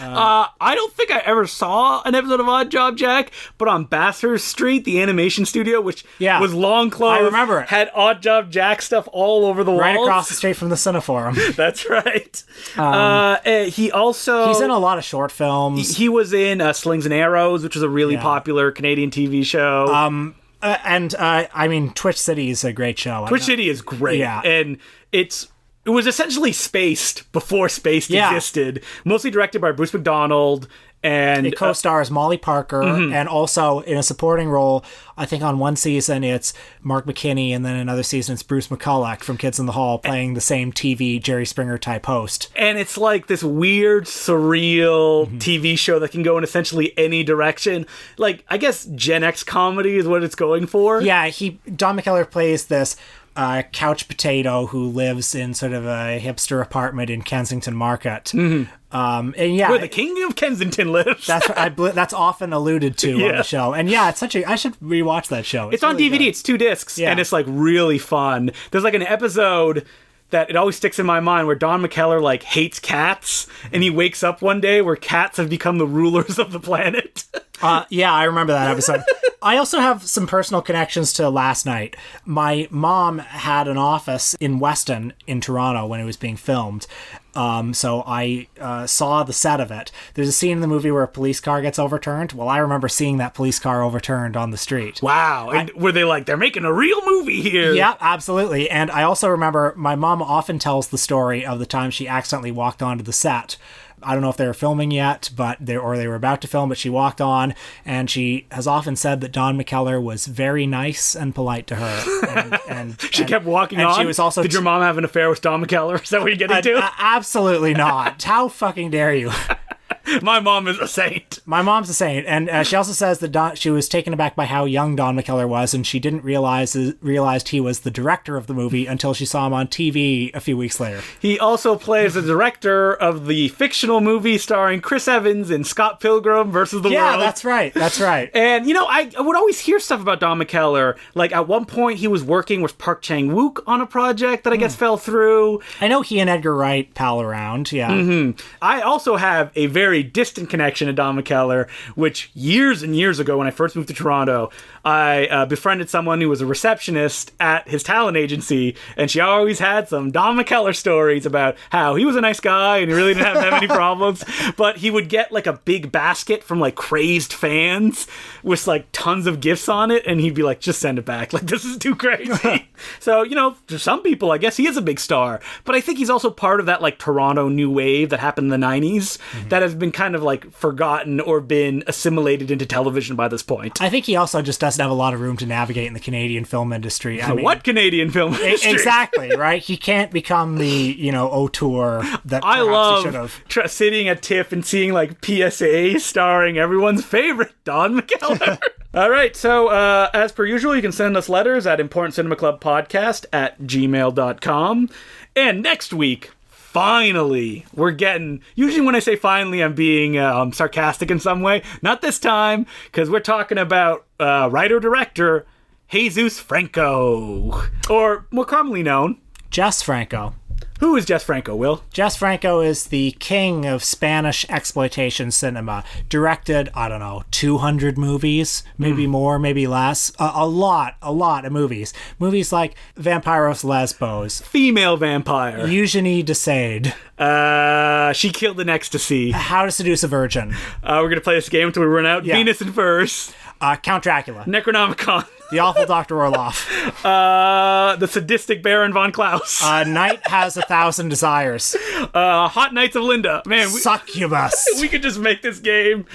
I don't think I ever saw an episode of Odd Job Jack, but on Bathurst Street, the animation studio, which was long closed, I remember it. had Odd Job Jack stuff all over the walls. Right across the street from the Cineforum. That's right. He also... He's in a lot of short films. He was in Slings and Arrows, which was a really popular Canadian TV show. I mean, Twitch City is a great show. Twitch City is great. Yeah. And it was essentially Spaced before Spaced existed. Mostly directed by Bruce McDonald. And it co-stars Molly Parker, and also in a supporting role, I think on one season it's Mark McKinney, and then another season it's Bruce McCulloch from Kids in the Hall playing the same TV Jerry Springer type host. And it's like this weird, surreal TV show that can go in essentially any direction. Like, I guess Gen X comedy is what it's going for. Yeah, Don McKellar plays this couch potato who lives in sort of a hipster apartment in Kensington Market. And where the king of Kensington lives. That's often alluded to on the show. And yeah, it's I should rewatch that show. It's on really DVD. good. It's 2 discs, and it's like really fun. There's like an episode that it always sticks in my mind where Don McKellar like hates cats, and he wakes up one day where cats have become the rulers of the planet. Yeah, I remember that episode. I also have some personal connections to Last Night. My mom had an office in Weston in Toronto when it was being filmed. So I saw the set of it. There's a scene in the movie where a police car gets overturned. Well, I remember seeing that police car overturned on the street. Wow. And were they like, they're making a real movie here? Yeah, absolutely. And I also remember my mom often tells the story of the time she accidentally walked onto the set. I don't know if they were filming yet, they were about to film, but she walked on, and she has often said that Don McKellar was very nice and polite to her. And she kept walking on? She was also Did your mom have an affair with Don McKellar? Is that what you're getting to? Absolutely not. How fucking dare you? My mom is a saint. My mom's a saint, and she also says that she was taken aback by how young Don McKellar was, and she didn't realized he was the director of the movie until she saw him on TV a few weeks later. He also plays the director of the fictional movie starring Chris Evans in Scott Pilgrim versus the World. Yeah, that's right. That's right. And, I would always hear stuff about Don McKellar. Like, at one point, he was working with Park Chan-wook on a project that I guess fell through. I know he and Edgar Wright pal around, yeah. I also have a very distant connection to Don McKellar, which years and years ago when I first moved to Toronto, I befriended someone who was a receptionist at his talent agency, and she always had some Don McKellar stories about how he was a nice guy and he really didn't have that many problems, but he would get like a big basket from like crazed fans with like tons of gifts on it, and he'd be like, just send it back. Like, this is too crazy. So, to some people, I guess he is a big star, but I think he's also part of that like Toronto new wave that happened in the 90s that has been been kind of like forgotten or been assimilated into television by this point. I think he also just doesn't have a lot of room to navigate in the Canadian film industry. I mean, what Canadian film industry? Exactly, right? He can't become the, auteur that I love he should have. sitting at TIFF and seeing like PSA starring everyone's favorite Don McKellar. All right, so as per usual, you can send us letters at importantcinemaclubpodcast@gmail.com. And next week, finally, we're getting... Usually when I say finally, I'm being sarcastic in some way. Not this time, because we're talking about writer-director Jesus Franco. Or more commonly known... Jess Franco. Who is Jess Franco, Will? Jess Franco is the king of Spanish exploitation cinema. Directed, 200 movies, maybe more, maybe less. A lot of movies. Movies like Vampiros Lesbos. Female vampire. Eugenie de Sade. She killed in ecstasy. How to Seduce a Virgin. We're going to play this game until we run out. Yeah. Venus in Furs. Count Dracula. Necronomicon. The Awful Dr. Orloff. The Sadistic Baron von Klaus. Night Has 1,000 Desires. Hot Nights of Linda. Man, Succubus. We could just make this game.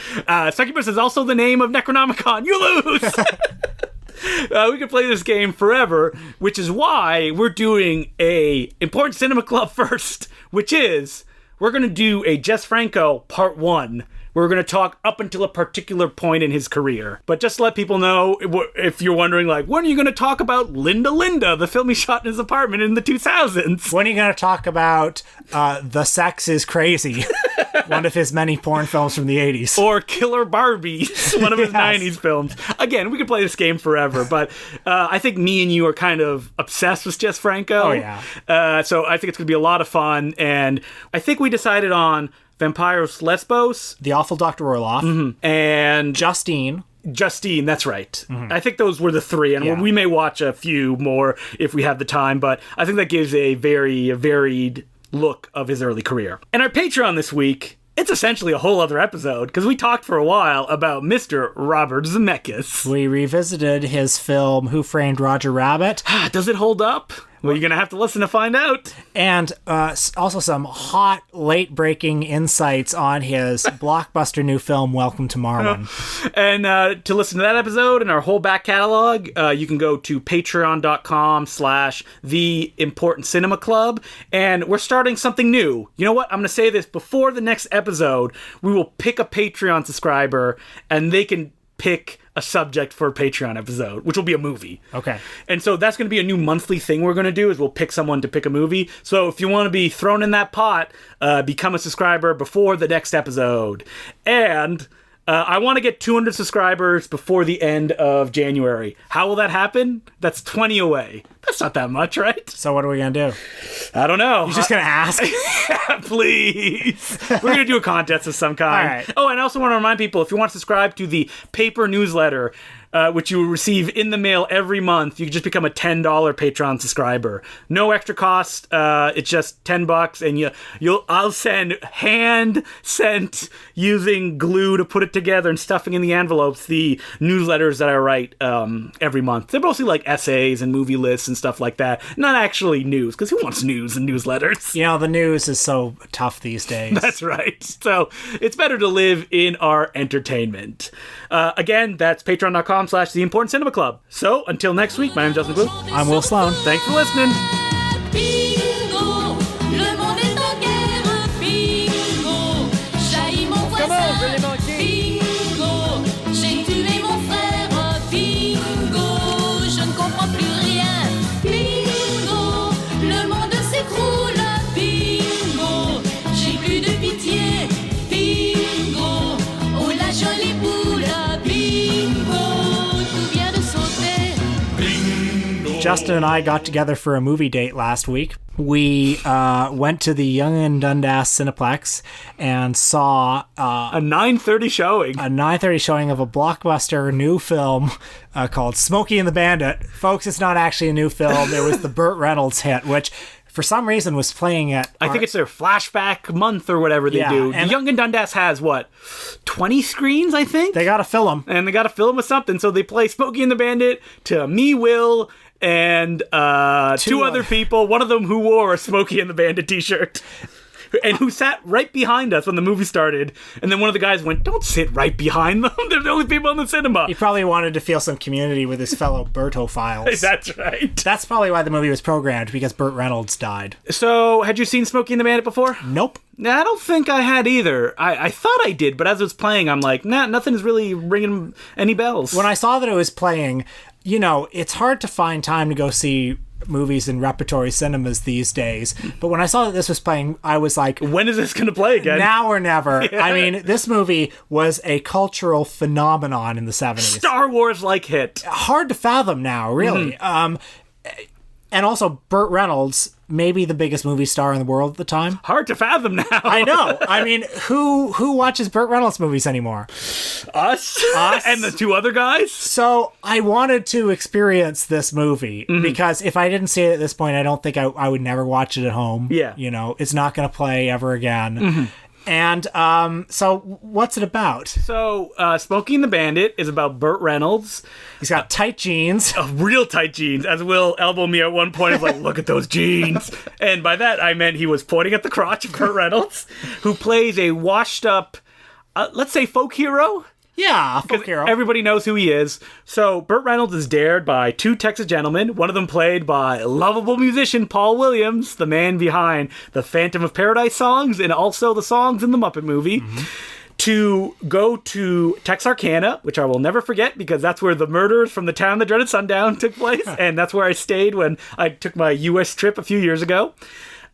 Succubus is also the name of Necronomicon. You lose! We could play this game forever, which is why we're doing a Important Cinema Club first, which is we're going to do a Jess Franco Part 1. We're going to talk up until a particular point in his career. But just to let people know, if you're wondering, like, when are you going to talk about Linda, the film he shot in his apartment in the 2000s? When are you going to talk about The Sex is Crazy, one of his many porn films from the 80s? Or Killer Barbies, one of his 90s films. Again, we could play this game forever, but I think me and you are kind of obsessed with Jess Franco. Oh, yeah. So I think it's going to be a lot of fun, and I think we decided on Vampiros Lesbos, The Awful Dr. Orloff, and Justine, that's right. I think those were the three, and we may watch a few more if we have the time, but I think that gives a very varied look of his early career. And our Patreon this week, it's essentially a whole other episode, because we talked for a while about Mr. Robert Zemeckis. We revisited his film Who Framed Roger Rabbit. Does it hold up? Well, you're going to have to listen to find out. And also some hot, late-breaking insights on his blockbuster new film, Welcome to Marwen. And to listen to that episode and our whole back catalog, you can go to patreon.com/theimportantcinemaclub. And we're starting something new. You know what? I'm going to say this before the next episode. We will pick a Patreon subscriber, and they can pick a subject for a Patreon episode, which will be a movie. Okay. And so that's going to be a new monthly thing we're going to do, is we'll pick someone to pick a movie. So if you want to be thrown in that pot, become a subscriber before the next episode. And I want to get 200 subscribers before the end of January. How will that happen? That's 20 away. That's not that much, right? So what are we going to do? I don't know. You're just going to ask? Please. We're going to do a contest of some kind. All right. Oh, and I also want to remind people, if you want to subscribe to the paper newsletter, which you will receive in the mail every month, you can just become a $10 Patreon subscriber. No extra cost. It's just $10, and I'll send hand-sent, using glue to put it together and stuffing in the envelopes, the newsletters that I write every month. They're mostly like essays and movie lists and stuff like that. Not actually news, because who wants news and newsletters? You know, the news is so tough these days. That's right. So it's better to live in our entertainment. Again, that's patreon.com/theimportantcinemaclub. So until next week, my name's Justin Blue. I'm Will Sloan. Thanks for listening. Bingo, le monde est en guerre. Bingo, jaillit mon voisin. Bingo, j'ai tué mon frère. Bingo, je ne comprends plus rien. Bingo, le monde s'écroule. Bingo, j'ai plus de pitié. Bingo, oh la jolie poule. Bingo, tout vient de sauter. Bingo. Justin and I got together for a movie date last week. We went to the Yonge and Dundas Cineplex and saw a 9:30 showing. A 9:30 showing of a blockbuster new film called Smokey and the Bandit. Folks, it's not actually a new film. It was the Burt Reynolds hit, which for some reason was playing at... I think it's their flashback month or whatever they do. And Yonge and Dundas has, 20 screens, I think? They got to fill them. And they got to fill them with something. So they play Smokey and the Bandit to me, Will, and two other people, one of them who wore a Smokey and the Bandit t-shirt. and who sat right behind us when the movie started. And then one of the guys went, "Don't sit right behind them. They're the only people in the cinema." He probably wanted to feel some community with his fellow Bertophiles. That's right. That's probably why the movie was programmed, because Burt Reynolds died. So, had you seen Smokey and the Bandit before? Nope. I don't think I had either. I thought I did, but as it was playing, I'm like, nah, nothing is really ringing any bells. When I saw that it was playing, you know, it's hard to find time to go see movies in repertory cinemas these days. But when I saw that this was playing, I was like, when is this going to play again? Now or never. Yeah. I mean, this movie was a cultural phenomenon in the 70s. Star Wars-like hit. Hard to fathom now, really. And also, Burt Reynolds, maybe the biggest movie star in the world at the time. Hard to fathom now. I know. I mean, who watches Burt Reynolds movies anymore? Us. And the two other guys. So I wanted to experience this movie because if I didn't see it at this point, I don't think I would never watch it at home. Yeah. You know, it's not going to play ever again. And so what's it about? So Smokey and the Bandit is about Burt Reynolds. He's got tight jeans. Real tight jeans. As Will elbowed me at one point, he's like, look at those jeans. And by that, I meant he was pointing at the crotch of Burt Reynolds, who plays a washed up, let's say, folk hero. Yeah, folk hero. Everybody knows who he is. So Burt Reynolds is dared by two Texas gentlemen, one of them played by lovable musician Paul Williams, the man behind the Phantom of Paradise songs and also the songs in the Muppet movie, to go to Texarkana, which I will never forget because that's where the murders from the town that dreaded sundown took place, and that's where I stayed when I took my U.S. trip a few years ago,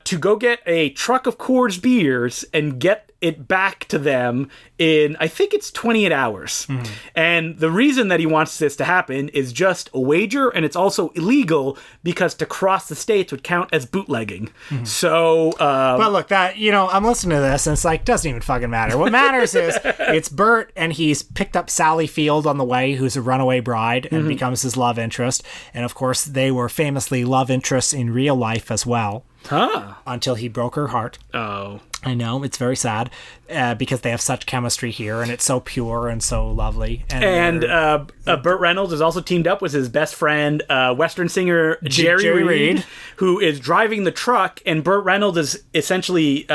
to go get a truck of Coors beers and get it back to them in, I think it's 28 hours. And the reason that he wants this to happen is just a wager, and it's also illegal because to cross the states would count as bootlegging. So, but look, that, you know, I'm listening to this and it's like, doesn't even fucking matter. What matters is it's Burt, and he's picked up Sally Field on the way, who's a runaway bride and becomes his love interest. And of course, they were famously love interests in real life as well. Until he broke her heart. Oh. I know, it's very sad because they have such chemistry here, and it's so pure and so lovely. And Burt Reynolds is also teamed up with his best friend, Western singer Jerry Reed, who is driving the truck, and Burt Reynolds is essentially,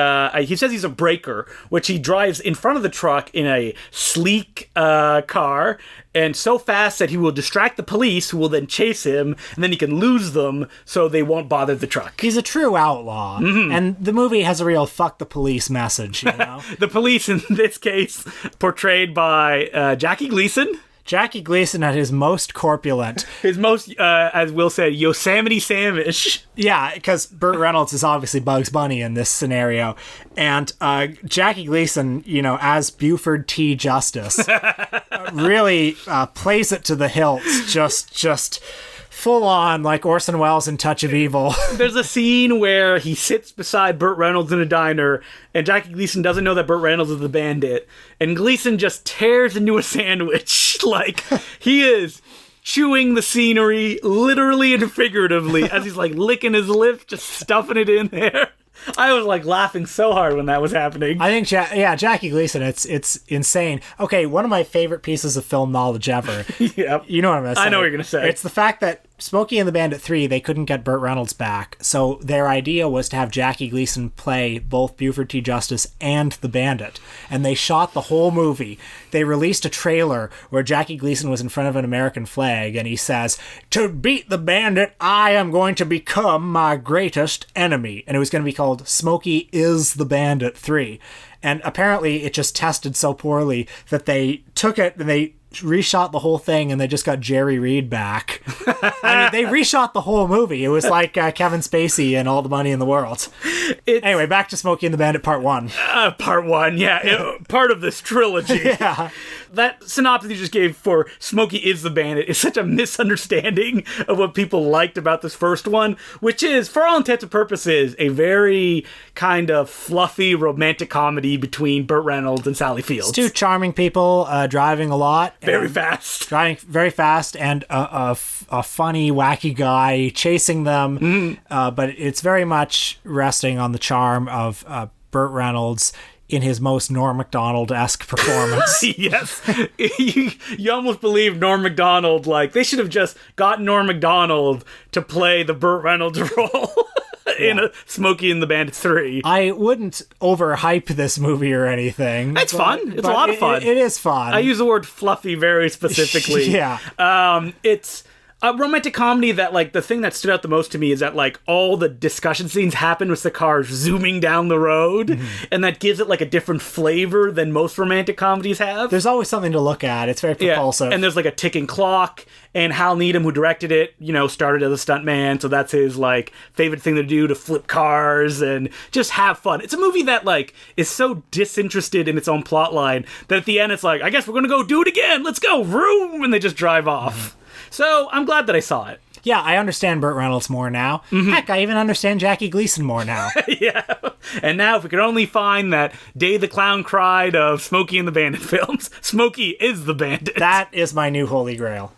he says he's a breaker, which he drives in front of the truck in a sleek car, and so fast that he will distract the police, who will then chase him, and then he can lose them so they won't bother the truck. He's a true outlaw, and the movie has a real fuck the police message, you know? The police, in this case, portrayed by Jackie Gleason. Jackie Gleason at his most corpulent. His most, as Will said, Yosemite Sam-ish. Yeah, because Burt Reynolds is obviously Bugs Bunny in this scenario. And Jackie Gleason, you know, as Buford T. Justice, really plays it to the hilt. Just full on, like Orson Welles in Touch of Evil. There's a scene where he sits beside Burt Reynolds in a diner, and Jackie Gleason doesn't know that Burt Reynolds is the bandit, and Gleason just tears into a sandwich. Like, he is chewing the scenery, literally and figuratively, as he's like licking his lips, just stuffing it in there. I was like laughing so hard when that was happening. I think, Jackie Gleason, it's insane. Okay, one of my favorite pieces of film knowledge ever. Yep. You know what I'm going to say. I know what you're going to say. It's the fact that Smokey and the Bandit 3, they couldn't get Burt Reynolds back, so their idea was to have Jackie Gleason play both Buford T. Justice and the Bandit, and they shot the whole movie. They released a trailer where Jackie Gleason was in front of an American flag, and he says, "To beat the Bandit, I am going to become my greatest enemy," and it was going to be called Smokey is the Bandit 3. And apparently it just tested so poorly that they took it and they reshot the whole thing, and they just got Jerry Reed back. I mean, they reshot the whole movie. It was like Kevin Spacey and All the Money in the World. Anyway, back to Smokey and the Bandit Part 1. Part 1, yeah. Part of this trilogy. Yeah. That synopsis you just gave for Smokey is the Bandit is such a misunderstanding of what people liked about this first one, which is, for all intents and purposes, a very kind of fluffy romantic comedy between Burt Reynolds and Sally Fields. It's two charming people driving a lot. Very fast. Driving very fast, and a funny, wacky guy chasing them. But it's very much resting on the charm of Burt Reynolds in his most Norm Macdonald-esque performance. Yes. You almost believe Norm Macdonald, like, they should have just got Norm Macdonald to play the Burt Reynolds role. in a Smokey and the Bandit 3. I wouldn't overhype this movie or anything. It's fun. It's a lot of fun. It is fun. I use the word fluffy very specifically. Yeah. It's a romantic comedy that, like, the thing that stood out the most to me is that, like, all the discussion scenes happen with the cars zooming down the road, and that gives it, like, a different flavor than most romantic comedies have. There's always something to look at. It's very propulsive. And there's, like, a ticking clock, and Hal Needham, who directed it, you know, started as a stuntman, so that's his, like, favorite thing to do, to flip cars and just have fun. It's a movie that, like, is so disinterested in its own plot line that at the end it's like, I guess we're gonna go do it again, let's go, vroom, and they just drive off. So, I'm glad that I saw it. Yeah, I understand Burt Reynolds more now. Heck, I even understand Jackie Gleason more now. Yeah. And now, if we could only find that Day the Clown cried of Smokey and the Bandit films, Smokey is the Bandit. That is my new holy grail.